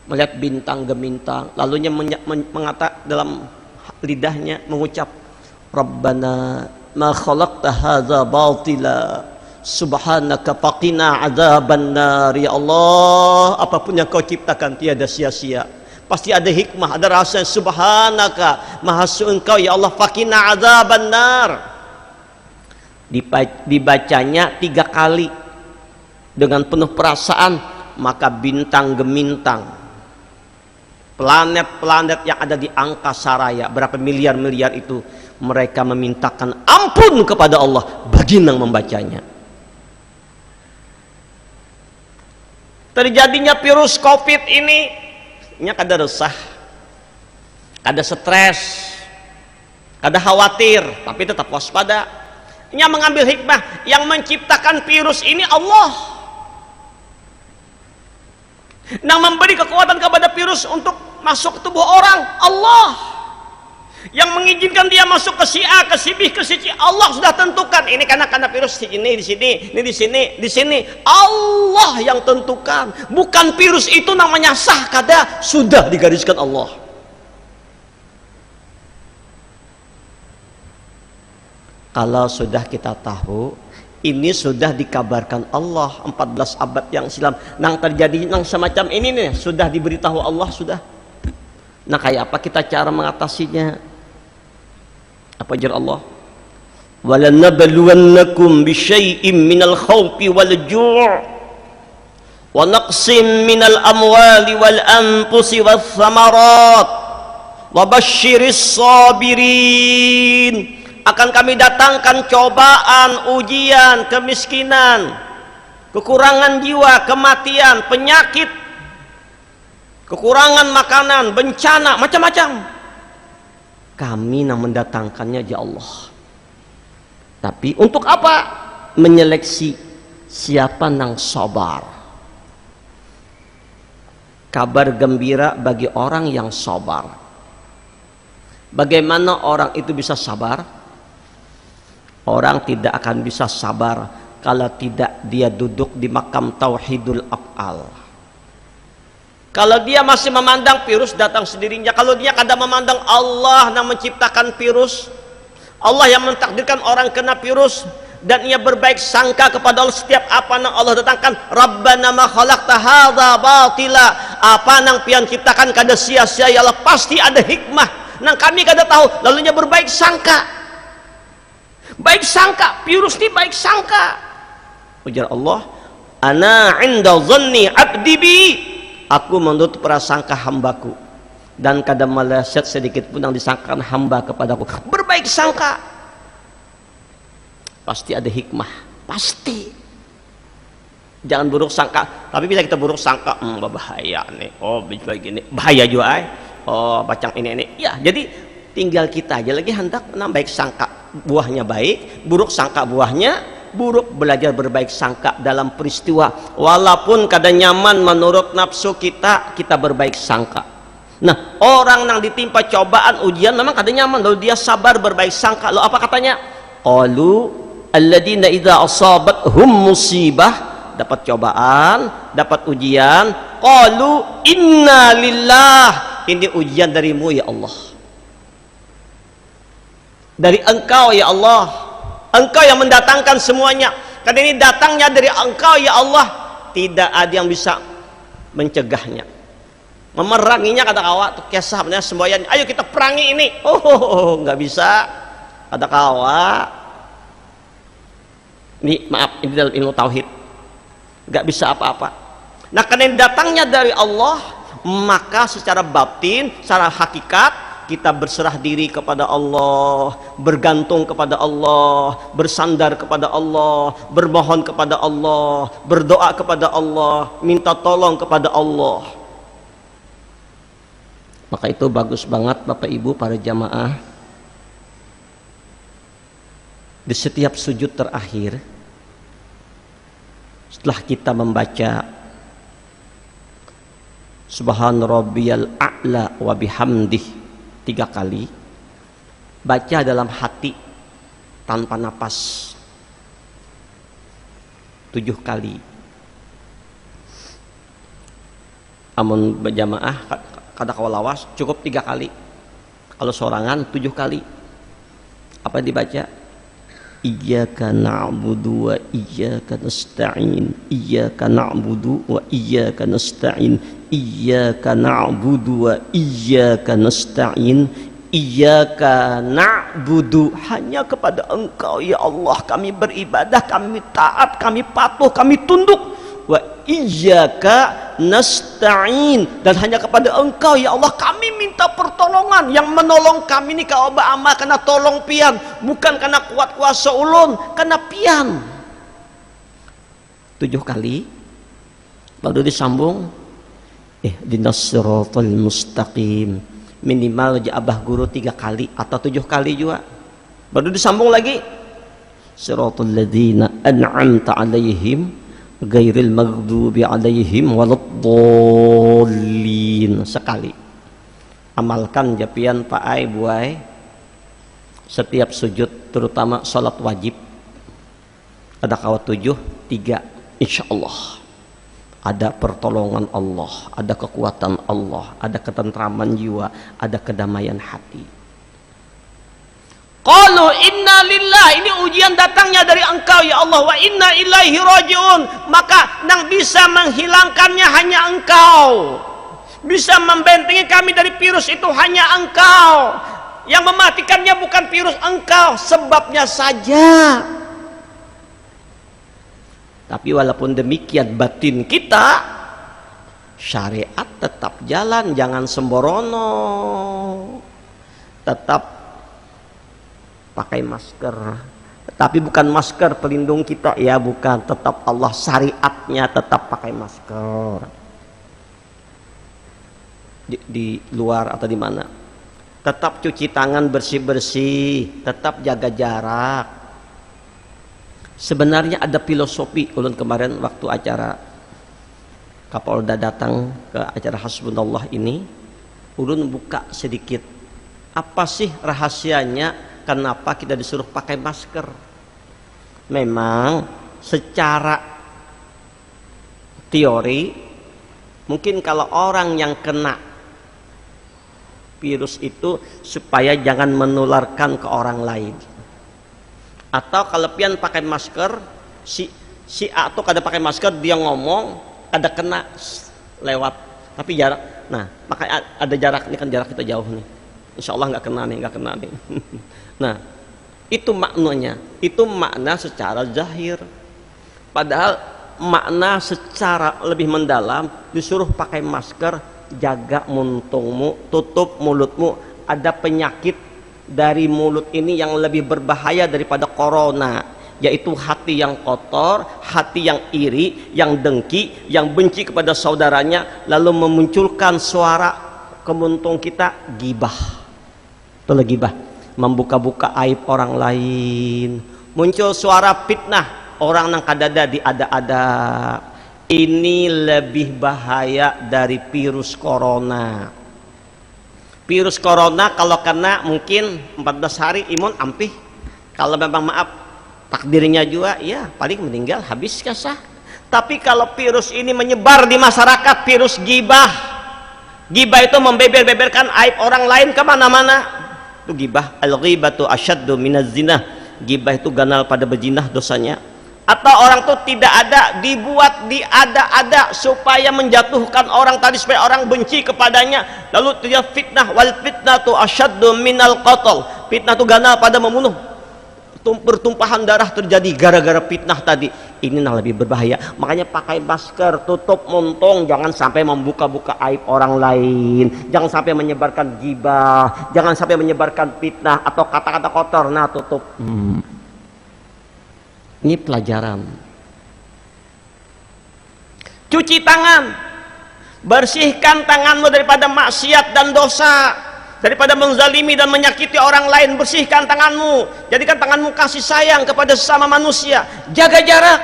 melihat bintang gemintang, lalunya mengatakan dalam lidahnya mengucap, Rabbana ma khalaqta hadza batila subhanaka faqina adzabannar. Ya Allah, apapun yang kau ciptakan tiada sia-sia, pasti ada hikmah, ada rasa. Subhanaka, maha suci engkau ya Allah, faqina adzabannar. Dibacanya 3 kali dengan penuh perasaan, maka bintang gemintang, planet-planet yang ada di angkasa raya, berapa miliar-miliar itu, mereka memintakan ampun kepada Allah baginda membacanya. Terjadinya virus COVID ini kada resah, kada stres, kada khawatir, tapi tetap waspada. Yang mengambil hikmah, yang menciptakan virus ini Allah, yang memberi kekuatan kepada virus untuk masuk ke tubuh orang Allah, yang mengizinkan dia masuk ke si A, ke si B, ke si C, Allah sudah tentukan. Ini karena virus ini di sini, ini di sini, di sini. Allah yang tentukan, bukan virus itu namanya sah kada, sudah digariskan Allah. Kalau sudah kita tahu, ini sudah dikabarkan Allah 14 abad yang silam, nang terjadi nang semacam ini nih, sudah diberitahu Allah sudah. Nah, kayak apa kita cara mengatasinya? Apa jar Allah? Walanabluwannakum bisyai'im minal khawfi wal ju' wa naqsim minal amwali wal anfusi was samarat wa basyiris sabirin. Akan kami datangkan cobaan, ujian, kemiskinan, kekurangan jiwa, kematian, penyakit, kekurangan makanan, bencana, macam-macam. Kami yang mendatangkannya ya Allah. Tapi untuk apa? Menyeleksi siapa yang sabar. Kabar gembira bagi orang yang sabar. Bagaimana orang itu bisa sabar? Orang tidak akan bisa sabar kalau tidak dia duduk di makam tauhidul af'al. Kalau dia masih memandang virus datang sendirinya, kalau dia kadang memandang Allah yang menciptakan virus, Allah yang mentakdirkan orang kena virus, dan ia berbaik sangka kepada Allah setiap apa yang Allah datangkan, Rabbana ma khalaqta hadza batila, apa yang pian ciptakan kada sia-sia ya Allah, pasti ada hikmah nang kami kada tahu, lalunya berbaik sangka. Baik sangka, virus ini baik sangka. Ujar Allah, ana inda dhanni abdi bi, aku menurut prasangka hambaku, dan kada meleset sedikit pun yang disangkakan hamba kepadaku. Berbaik sangka, pasti ada hikmah, pasti. Jangan buruk sangka. Tapi bila kita buruk sangka, bahaya nih, oh begini, bahaya juga. Oh bacang ini, ya. Jadi tinggal kita aja lagi hendak baik sangka, buahnya baik, buruk sangka buahnya buruk. Belajar berbaik sangka dalam peristiwa, walaupun kadang nyaman menurut nafsu kita, kita berbaik sangka. Nah, orang yang ditimpa cobaan ujian memang kadang nyaman, lalu dia sabar berbaik sangka. Lalu apa katanya? Qalu alladzina idza asabathum musibah, dapat cobaan, dapat ujian, qalu inna lillah, ini ujian darimu ya Allah, dari engkau ya Allah, engkau yang mendatangkan semuanya, karena ini datangnya dari engkau ya Allah, tidak ada yang bisa mencegahnya, memeranginya. Kata kawa tuh kisah sebenarnya semboyan, ayo kita perangi ini, nggak bisa. Kata kawa ini, maaf, ini dalam ilmu tauhid nggak bisa apa-apa. Nah, karena datangnya dari Allah, maka secara batin, secara hakikat kita berserah diri kepada Allah, bergantung kepada Allah, bersandar kepada Allah, bermohon kepada Allah, berdoa kepada Allah, minta tolong kepada Allah. Maka itu bagus banget Bapak Ibu para jamaah, di setiap sujud terakhir setelah kita membaca Subhan rabbiyal a'la wa bihamdih 3 kali, baca dalam hati tanpa napas 7 kali. Amun berjamaah kada kawalawas cukup 3 kali. Kalau sorangan 7 kali. Apa dibaca? Iyyaka na'budu wa iyyaka nasta'in. Iyyaka na'budu wa iyyaka nasta'in. Iyyaka na'budu wa iyyaka nasta'in. Iyyaka na'budu, hanya kepada Engkau ya Allah kami beribadah, kami taat, kami patuh, kami tunduk. Wa iyyaka nasta'in, dan hanya kepada Engkau ya Allah kami minta pertolongan. Yang menolong kami ini kau amal karena tolong pian, bukan karena kuat kuasa ulun, karena pian. 7 kali baru disambung ihdinas siratal mustaqim, minimal abah guru 3 kali atau 7 kali juga, baru disambung lagi siratal ladzina an'amta alaihim ghairil maghdubi alaihim waladdallin sekali. Amalkan japian Pak Ai Buai setiap sujud, terutama salat wajib. Ada kawat 7, 3 insyaallah ada pertolongan Allah, ada kekuatan Allah, ada ketentraman jiwa, ada kedamaian hati. Qalu inna lillah, ini ujian datangnya dari Engkau ya Allah, wa inna ilaihi rajiun, maka yang bisa menghilangkannya hanya Engkau, bisa membentengi kami dari virus itu hanya Engkau, yang mematikannya bukan virus, Engkau sebabnya saja. Tapi walaupun demikian batin kita, syariat tetap jalan, jangan sembrono, tetap pakai masker. Tapi bukan masker pelindung kita ya, bukan, tetap Allah syariatnya tetap pakai masker. Di luar atau di mana, tetap cuci tangan bersih-bersih, tetap jaga jarak. Sebenarnya ada filosofi. Ulun kemarin waktu acara Kapolda datang ke acara Hasbunallah ini, ulun buka sedikit apa sih rahasianya kenapa kita disuruh pakai masker. Memang secara teori mungkin kalau orang yang kena virus itu supaya jangan menularkan ke orang lain. Atau kalau pian pakai masker, si A tuh kada pakai masker, dia ngomong ada kena lewat, tapi jarak. Nah, makanya ada jarak, ini kan jarak kita jauh nih. Insya Allah nggak kena nih. Nah, itu maknanya, itu makna secara zahir. Padahal makna secara lebih mendalam, disuruh pakai masker, jaga muntungmu, tutup mulutmu. Ada penyakit dari mulut ini yang lebih berbahaya daripada corona, yaitu hati yang kotor, hati yang iri, yang dengki, yang benci kepada saudaranya, lalu memunculkan suara kemuntung kita, gibah. Itulah gibah, membuka-buka aib orang lain. Muncul suara fitnah, orang nang kadada diada-ada. Ini lebih bahaya dari virus corona. Virus corona kalau kena mungkin 14 hari imun ampih. Kalau memang maaf takdirnya juga ya paling meninggal, habis kasah. Tapi kalau virus ini menyebar di masyarakat, virus gibah. Gibah itu membeber-beberkan aib orang lain kemana-mana. Itu gibah. Al-ghibatu asyaddu minaz zina. Gibah itu ganal pada bezinah dosanya. Atau orang tuh tidak ada, dibuat diada-ada supaya menjatuhkan orang tadi, supaya orang benci kepadanya, lalu dia fitnah. Wal fitnatu asyaddu minal qatl. Fitnah itu ganal pada membunuh. Pertumpahan darah terjadi gara-gara fitnah tadi. Ini yang lebih berbahaya. Makanya pakai masker, tutup muntung, jangan sampai membuka-buka aib orang lain, jangan sampai menyebarkan gibah, jangan sampai menyebarkan fitnah atau kata-kata kotor. Nah, tutup. Ini pelajaran. Cuci tangan, Bersihkan tanganmu daripada maksiat dan dosa, daripada menzalimi dan menyakiti orang lain. Bersihkan tanganmu, jadikan tanganmu kasih sayang kepada sesama manusia. Jaga jarak,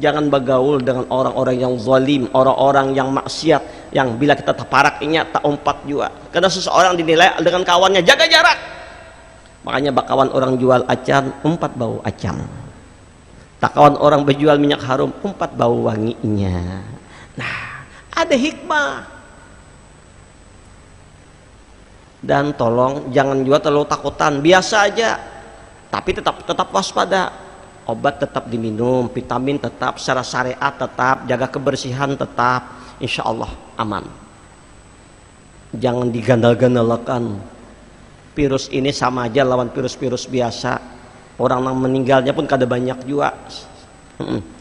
jangan bergaul dengan orang-orang yang zalim, orang-orang yang maksiat, yang bila kita terparaknya tak umpat juga. Karena seseorang dinilai dengan kawannya. Jaga jarak. Makanya bakawan orang jual acan, umpat bau acan. Tak kawan orang berjual minyak harum, umpat bau wanginya. Nah, ada hikmah. Dan tolong jangan juga terlalu takutan, biasa aja, tapi tetap waspada. Obat tetap diminum, vitamin tetap, secara syariat tetap, jaga kebersihan tetap, insya Allah aman. Jangan digandal-gandalkan. Virus ini sama aja lawan virus-virus biasa. Orang yang meninggalnya pun kada banyak juga.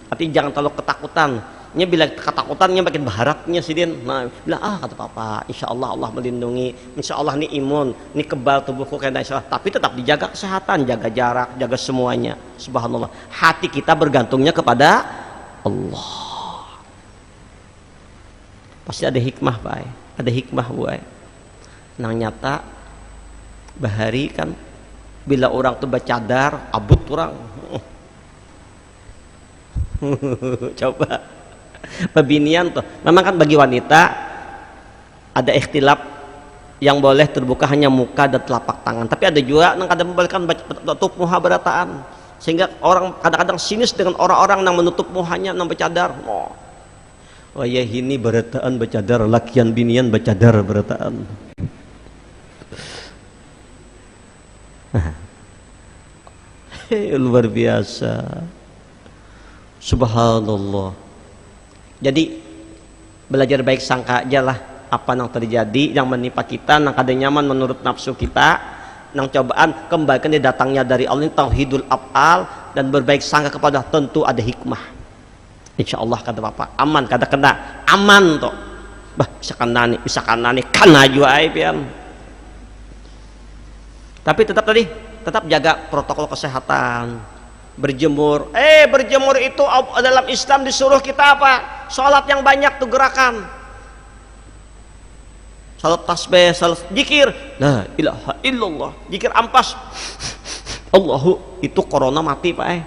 Tapi jangan terlalu ketakutan. Nya bila ketakutannya makin baharatnya sih Din. Nah, bilang kata papa, insya Allah Allah melindungi, insya Allah ini imun, ini kebal tubuhku kena insya Allah. Tapi tetap dijaga kesehatan, jaga jarak, jaga semuanya. Subhanallah. Hati kita bergantungnya kepada Allah. Pasti ada hikmah, Pak. Ada hikmah, Bu. Nang nyata bahari kan bila orang tuh bercadar, abut orang. Coba pebinian tuh memang kan bagi wanita ada ikhtilaf yang boleh terbuka hanya muka dan telapak tangan, tapi ada juga yang kadang membolehkan tutup muha berataan, sehingga orang kadang-kadang sinis dengan orang-orang yang menutup muhanya yang bercadar. Oh ya ini berataan bercadar, lakian binian bercadar berataan. Luar biasa, subhanallah. Jadi belajar baik sangka aja lah apa yang terjadi, yang menimpa kita, yang kada nyaman menurut nafsu kita, yang cobaan kembalikan dia datangnya dari Allah, tauhidul af'al, dan berbaik sangka kepada tentu ada hikmah. Insya Allah kata bapak aman, kada kena aman toh. Bah bisa kena nih kena juga pian. Tapi tetap jaga protokol kesehatan. Berjemur, berjemur itu dalam Islam disuruh kita apa? Sholat yang banyak tuh gerakan. Sholat tasbih, sholat zikir, la ilaha illallah, zikir ampas. Allahu, itu corona mati Pak.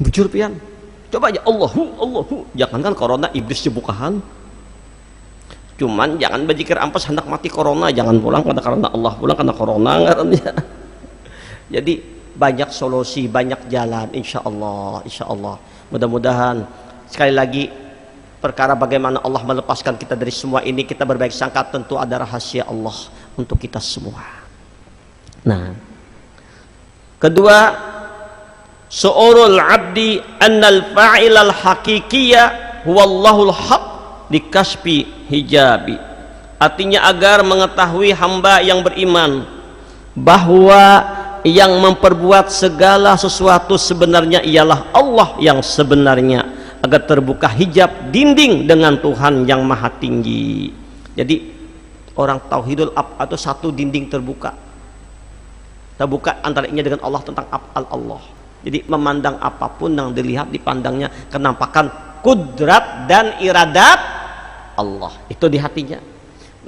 Bujur pian. Coba aja Allahu, jangankan corona iblis jebukahan. Cuman jangan berzikir ampas hendak mati corona, jangan pulang karena Allah, pulang karena corona ngarannya. Jadi banyak solusi, banyak jalan, insya Allah. Mudah-mudahan sekali lagi perkara bagaimana Allah melepaskan kita dari semua ini, kita berbaik sangka tentu ada rahasia Allah untuk kita semua. Nah, kedua, su'urul abdi annal fa'ilal haqiqiyya huwallahul haq dikasfi hijabi. Artinya agar mengetahui hamba yang beriman bahwa yang memperbuat segala sesuatu sebenarnya ialah Allah yang sebenarnya, agar terbuka hijab dinding dengan Tuhan yang maha tinggi. Jadi orang tauhidul af'al itu satu dinding terbuka antaranya dengan Allah tentang af'al Allah. Jadi memandang apapun yang dilihat dipandangnya kenampakan kudrat dan iradat Allah, itu di hatinya.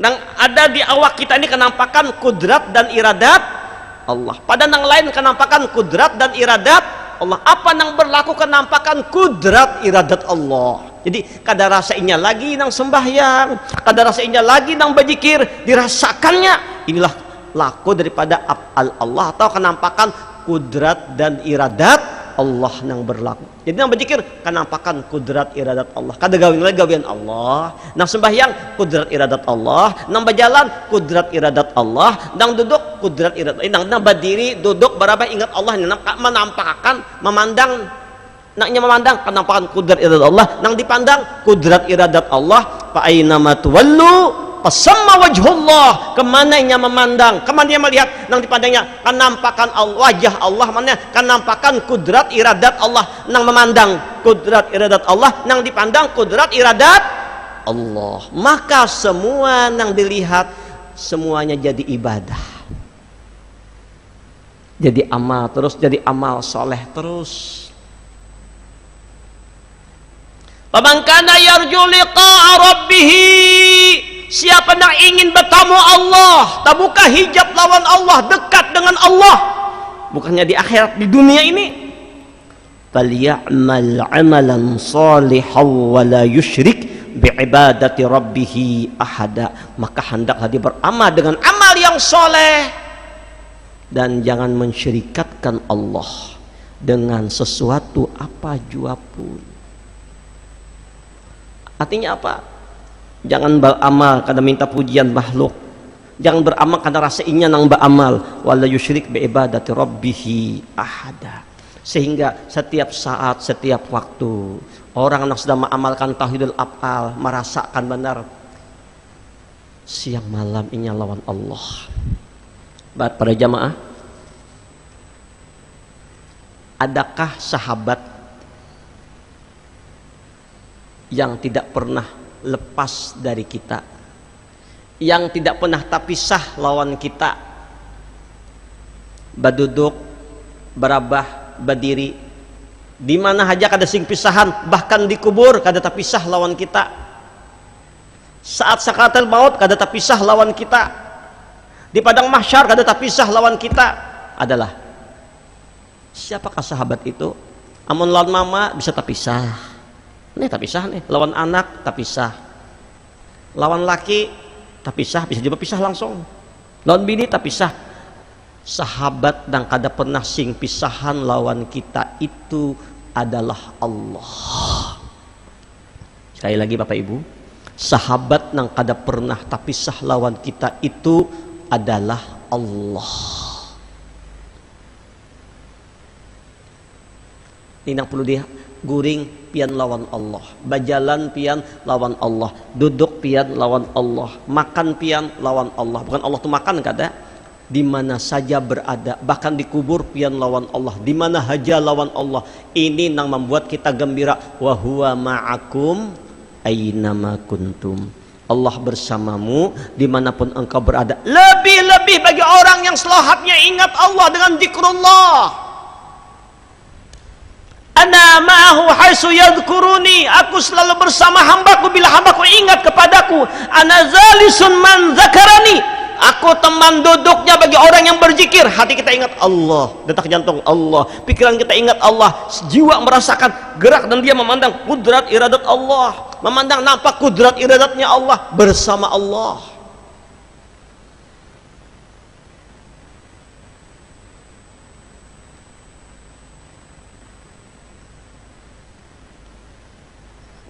Yang ada di awak kita ini kenampakan kudrat dan iradat Allah. Pada yang lain kenampakan kudrat dan iradat Allah. Apa yang berlaku kenampakan kudrat iradat Allah. Jadi kada rasainya lagi nang sembahyang, kada rasainya lagi nang berzikir, dirasakannya inilah laku daripada af'al Allah atau kenampakan kudrat dan iradat Allah yang berlaku. Jadi nang berzikir kenampakan kudrat iradat Allah. Kada gawian Allah. Nang sembahyang kudrat iradat Allah. Nang berjalan kudrat iradat Allah. Nang duduk kudrat iradat Allah. Nang berdiri duduk berapa ingat Allah. Nang menampakkan memandang, naknya memandang kenampakan kudrat iradat Allah. Nang dipandang kudrat iradat Allah. Fa aina ma tuwallu fasamma wajhullah. Kemana ia memandang, kemana ia melihat, nang dipandangnya kenampakan wajah Allah, mana kenampakan kudrat iradat Allah. Nang memandang kudrat iradat Allah, nang dipandang kudrat iradat Allah, maka semua nang dilihat semuanya jadi ibadah, jadi amal terus, jadi amal soleh terus. Faman kana yarju liqa'a rabbih, siapa yang ingin bertemu Allah, terbuka hijab lawan Allah, dekat dengan Allah, bukannya di akhirat, di dunia ini, falyamal 'amalan shalihan wa la yusyrik bi'ibadati rabbih ahada, maka hendaklah dia beramal dengan amal yang soleh dan jangan mensyirikatkan Allah dengan sesuatu apa jua pun. Artinya apa? Jangan beramal karena minta pujian makhluk, jangan beramal karena rasa ingin nang beramal, wala yusyrik bi ibadati rabbih ahada. Sehingga setiap saat, setiap waktu orang yang sedang mengamalkan tauhidul af'al merasakan benar siang malam ini lawan Allah. Para jamaah, adakah sahabat yang tidak pernah lepas dari kita, yang tidak pernah terpisah lawan kita, baduduk, berabah, berdiri, di mana aja kada sing pisahan, bahkan di kubur kada terpisah lawan kita, saat sakaratul maut kada terpisah lawan kita, di padang mahsyar kada terpisah lawan kita, adalah siapakah sahabat itu? Amun lawan mama bisa terpisah nih, terpisah nih, lawan anak terpisah, lawan laki terpisah, bisa juga pisah langsung, lawan bini terpisah. Sahabat dan kada pernah sing pisahan lawan kita itu adalah Allah. Sekali lagi Bapak Ibu, sahabat yang kada pernah terpisah lawan kita itu adalah Allah. Ini yang perlu dia guring pian lawan Allah, bajalan pian lawan Allah, duduk pian lawan Allah, makan pian lawan Allah. Bukan Allah tuh makan kada, di mana saja berada, bahkan di kubur pian lawan Allah, di mana haja lawan Allah. Ini yang membuat kita gembira, wa huwa ma'akum aynama kuntum. Allah bersamamu dimanapun engkau berada. Lebih-lebih bagi orang yang selahatnya ingat Allah dengan zikrullah. Ana ma'ahu haitsu yadhkuruni, aku selalu bersama hambaku bila hambaku ingat kepadaku. Ana zalisun man zakarani, aku teman duduknya bagi orang yang berzikir. Hati kita ingat Allah, detak jantung Allah, pikiran kita ingat Allah, jiwa merasakan gerak dan dia memandang kudrat iradat Allah, memandang nampak kudrat iradatnya Allah, bersama Allah.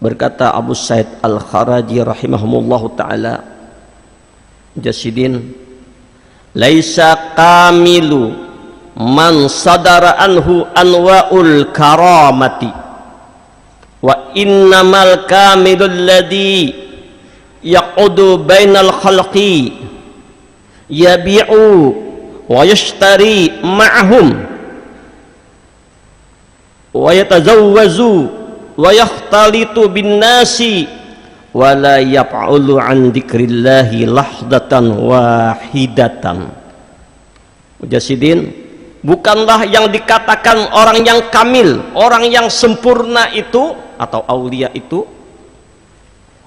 Berkata Abu Sa'id Al-Kharaji rahimahumullahu ta'ala, Jasidin, laisa kamilu man sadara anhu anwa'ul karamati, wa innamal kamilul ladhi yaqudu bainal khalqi yabi'u wa yashtari ma'ahum wa yatazawwazu wa yakhtalitu bin nasi wala yaf'ulu an dzikrillahi lahdatan wahidatan. Mujasidin, bukanlah yang dikatakan orang yang kamil, orang yang sempurna itu atau aulia itu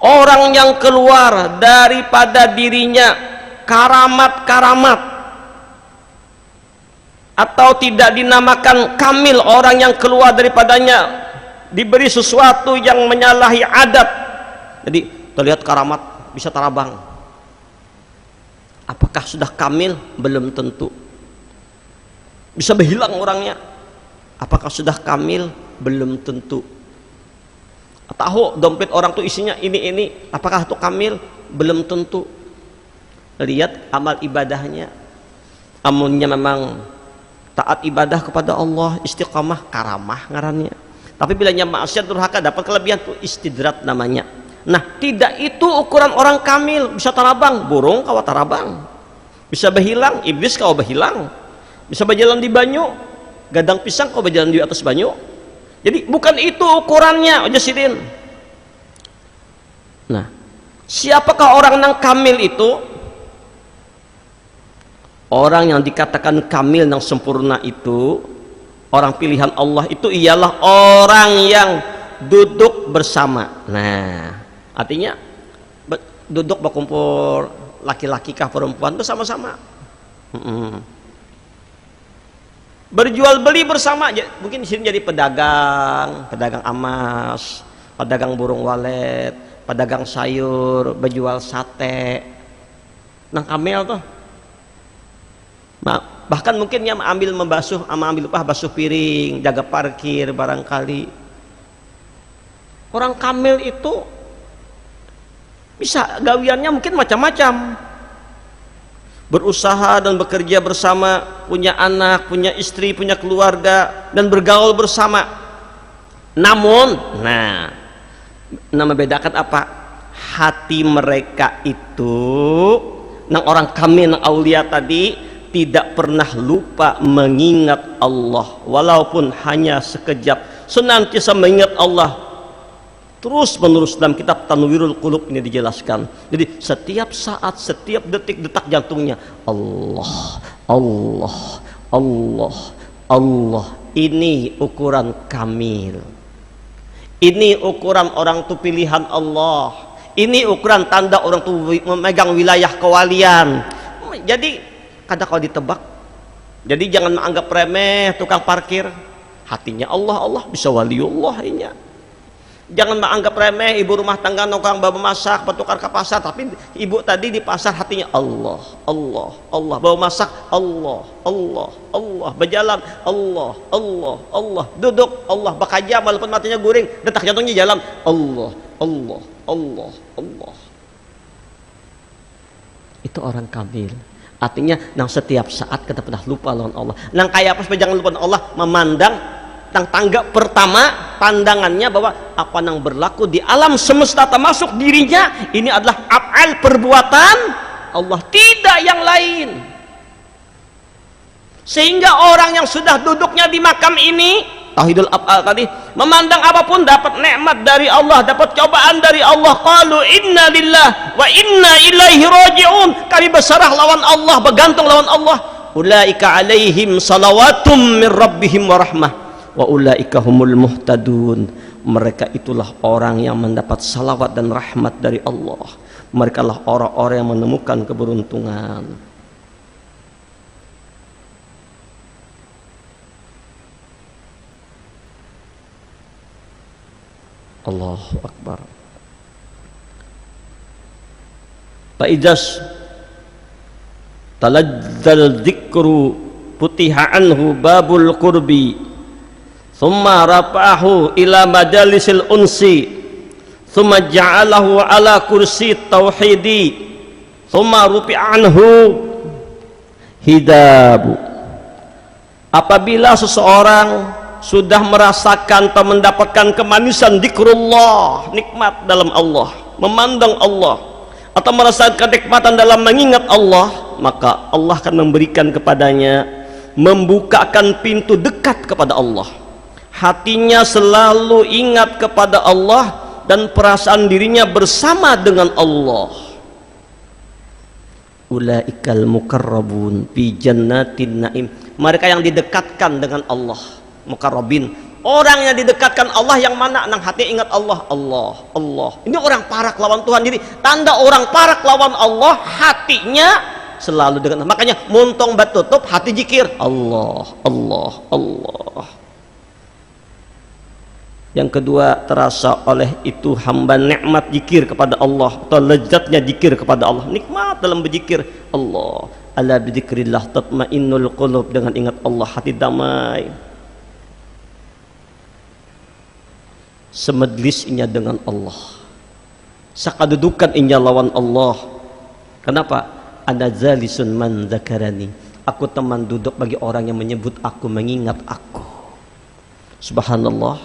orang yang keluar daripada dirinya karamat-karamat, atau tidak dinamakan kamil orang yang keluar daripadanya diberi sesuatu yang menyalahi adat. Jadi terlihat karamat, bisa tarabang, apakah sudah kamil? Belum tentu. Bisa berhilang orangnya, apakah sudah kamil? Belum tentu. Tahu dompet orang tuh isinya ini, apakah itu kamil? Belum tentu. Lihat amal ibadahnya, amunnya memang taat ibadah kepada Allah, istiqamah, karamah ngarannya. Tapi bila maksiat durhaka dapat kelebihan, itu istidrat namanya. Nah, tidak itu ukuran orang kamil. Bisa tarabang, burung kawa tarabang, bisa berhilang, iblis kawa berhilang, bisa berjalan di banyu, gadang pisang kawa berjalan di atas banyu. Jadi bukan itu ukurannya, Jasidin. Nah, siapakah orang yang kamil itu? Orang yang dikatakan kamil, yang sempurna itu, orang pilihan Allah itu ialah orang yang duduk duduk bersama. Nah, artinya duduk berkumpul laki-laki kah perempuan bersama-sama. Berjual beli bersama, mungkin di sini jadi pedagang emas, pedagang burung walet, pedagang sayur, berjual sate, nang kamel tuh. Bahkan mungkin yang ambil basuh piring, jaga parkir barangkali. Orang kamil itu bisa gawiannya mungkin macam-macam. Berusaha dan bekerja bersama, punya anak, punya istri, punya keluarga, dan bergaul bersama. Namun, nama bedakan apa? Hati mereka itu, nang orang kamil, nang aulia tadi, tidak pernah lupa mengingat Allah, walaupun hanya sekejap. Senantiasa mengingat Allah terus menerus. Dalam kitab Tanwirul Qulub ini dijelaskan. Jadi setiap saat, setiap detik jantungnya Allah, Allah, Allah, Allah. Ini ukuran kamil. Ini ukuran orang itu pilihan Allah. Ini ukuran tanda orang itu memegang wilayah kewalian. Jadi kadang kalau ditebak, jadi jangan menganggap remeh tukang parkir. Hatinya Allah, Allah bisa waliullah inya. Jangan menganggap remeh ibu rumah tangga nongkrong bawa masak petukar ke pasar, tapi ibu tadi di pasar hatinya Allah, Allah, Allah, bawa masak Allah, Allah, Allah, berjalan Allah, Allah, Allah, duduk Allah, bekerja walaupun matinya guring, detak jantungnya jalan Allah, Allah, Allah, Allah. Itu orang kamil. Artinya nang setiap saat kita pernah lupa lawan Allah. Nang kayak apa supaya jangan lupa Allah, memandang tang tangga pertama, pandangannya bahwa apa yang berlaku di alam semesta termasuk dirinya ini adalah af'al, perbuatan Allah, tidak yang lain. Sehingga orang yang sudah duduknya di makam ini, tauhidul af'al tadi, memandang apapun dapat nikmat dari Allah, dapat cobaan dari Allah. Qalu inna lillah wa inna ilaihi raji'un. Kami berserah lawan Allah, bergantung lawan Allah. Ulaika alaihim salawatum min rabbihim wa rahmah wa ulaika humul muhtadun. Mereka itulah orang yang mendapat salawat dan rahmat dari Allah. Mereka lah orang-orang yang menemukan keberuntungan. Allahu Akbar. Faidas talazzal dzikru putiha anhu babul qurbi thumma rafa'ahu ila majalisil unsi thumma ja'alahu ala kursi tauhidi thumma rufi'a anhu hidabu. Apabila seseorang sudah merasakan atau mendapatkan kemanisan zikrullah, nikmat dalam Allah, memandang Allah, atau merasakan kenikmatan dalam mengingat Allah, maka Allah akan memberikan kepadanya, membukakan pintu dekat kepada Allah. Hatinya selalu ingat kepada Allah dan perasaan dirinya bersama dengan Allah. Ulaikal mukarrabun fi jannatin naim. Mereka yang didekatkan dengan Allah, mukarrabin. Orang yang didekatkan Allah yang mana nang hati ingat Allah, Allah, Allah. Ini orang parak lawan Tuhan. Jadi tanda orang parak lawan Allah, hatinya selalu dengan. Makanya muntong bat tutup, hati jikir Allah, Allah, Allah. Yang kedua, terasa oleh itu hamba nikmat zikir kepada Allah, atau lezatnya zikir kepada Allah, nikmat dalam berzikir Allah. Ala bidzikrillah tatmainnul qulub. Dengan ingat Allah hati damai. Semedlis inya dengan Allah, sakadudukan inya lawan Allah. Kenapa? Ana zalisun man zakarani. Aku teman duduk bagi orang yang menyebut aku, mengingat aku. Subhanallah.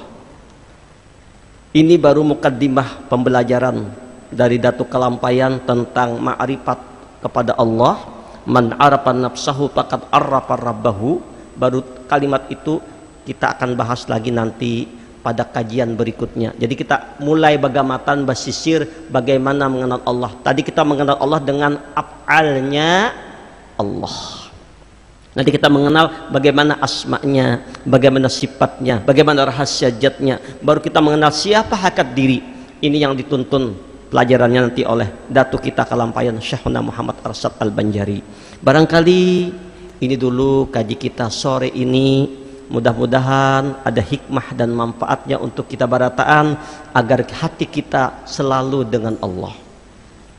Ini baru mukaddimah pembelajaran dari Datuk Kelampayan tentang ma'rifat kepada Allah. Man arafa nafsahu faqad arafa rabbahu. Baru kalimat itu kita akan bahas lagi nanti pada kajian berikutnya. Jadi kita mulai bagamatan basisir bagaimana mengenal Allah. Tadi kita mengenal Allah dengan af'alnya Allah. Nanti kita mengenal bagaimana asma'nya, bagaimana sifatnya, bagaimana rahasia zatnya, baru kita mengenal siapa hakikat diri. Ini yang dituntun pelajarannya nanti oleh Datu kita Kalampayan Syekhuna Muhammad Arsyad Al-Banjari. Barangkali ini dulu kaji kita sore ini, mudah-mudahan ada hikmah dan manfaatnya untuk kita barataan agar hati kita selalu dengan Allah.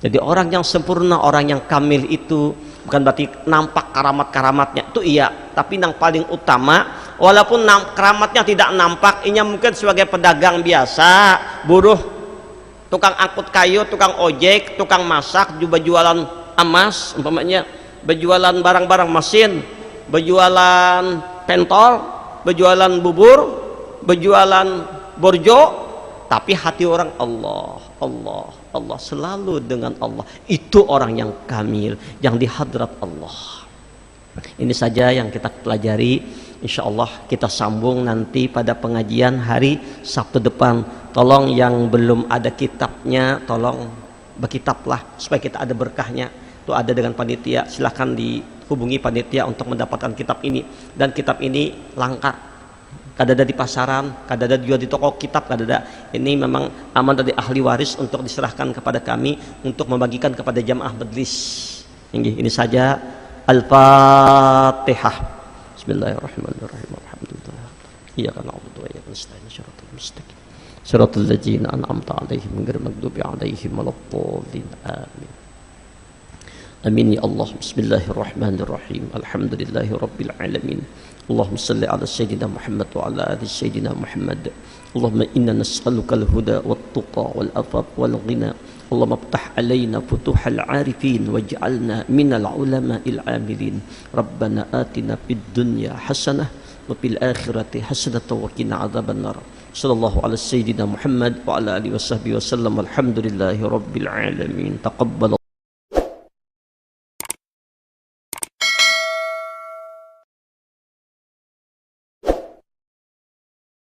Jadi orang yang sempurna, orang yang kamil itu bukan berarti nampak karamat-karamatnya, itu iya, tapi yang paling utama walaupun keramatnya tidak nampak, ini mungkin sebagai pedagang biasa, buruh, tukang angkut kayu, tukang ojek, tukang masak, juga jualan emas umpamanya, berjualan barang-barang mesin, berjualan pentol, berjualan bubur, berjualan borjo, tapi hati orang Allah, Allah, Allah, selalu dengan Allah. Itu orang yang kamil, yang di hadrat Allah. Ini saja yang kita pelajari. Insya Allah kita sambung nanti pada pengajian hari Sabtu depan. Tolong yang belum ada kitabnya, tolong berkitablah supaya kita ada berkahnya. Itu ada dengan panitia, silahkan dihubungi panitia untuk mendapatkan kitab ini. Dan kitab ini langka, kadada di pasaran, kadada juga di toko kitab, kadada. Ini memang aman dari ahli waris untuk diserahkan kepada kami untuk membagikan kepada jamaah majlis. Ini saja. Al-Fatihah. Bismillahirrahmanirrahim. Alhamdulillah. Iyyaka na'budu wa iyyaka nasta'in. Shiratal mustaqim. Shiratal ladzina an'amta 'alaihim ghairil maghdubi 'alaihim waladdallin. Amin. Amin ya Allah. Bismillahirrahmanirrahim. Alhamdulillahi rabbil alamin. اللهم صل على سيدنا محمد وعلى آل سيدنا محمد. اللهم إنا نسألك الهدى والتقى والعفاف والغنى. اللهم افتح علينا فتوح العارفين واجعلنا من العلماء العاملين. ربنا آتنا في الدنيا حسنة وفي الآخرة حسنة وقنا عذاب النار. صلى الله على سيدنا محمد وعلى آله وصحبه وسلم. الحمد لله رب العالمين. تقبل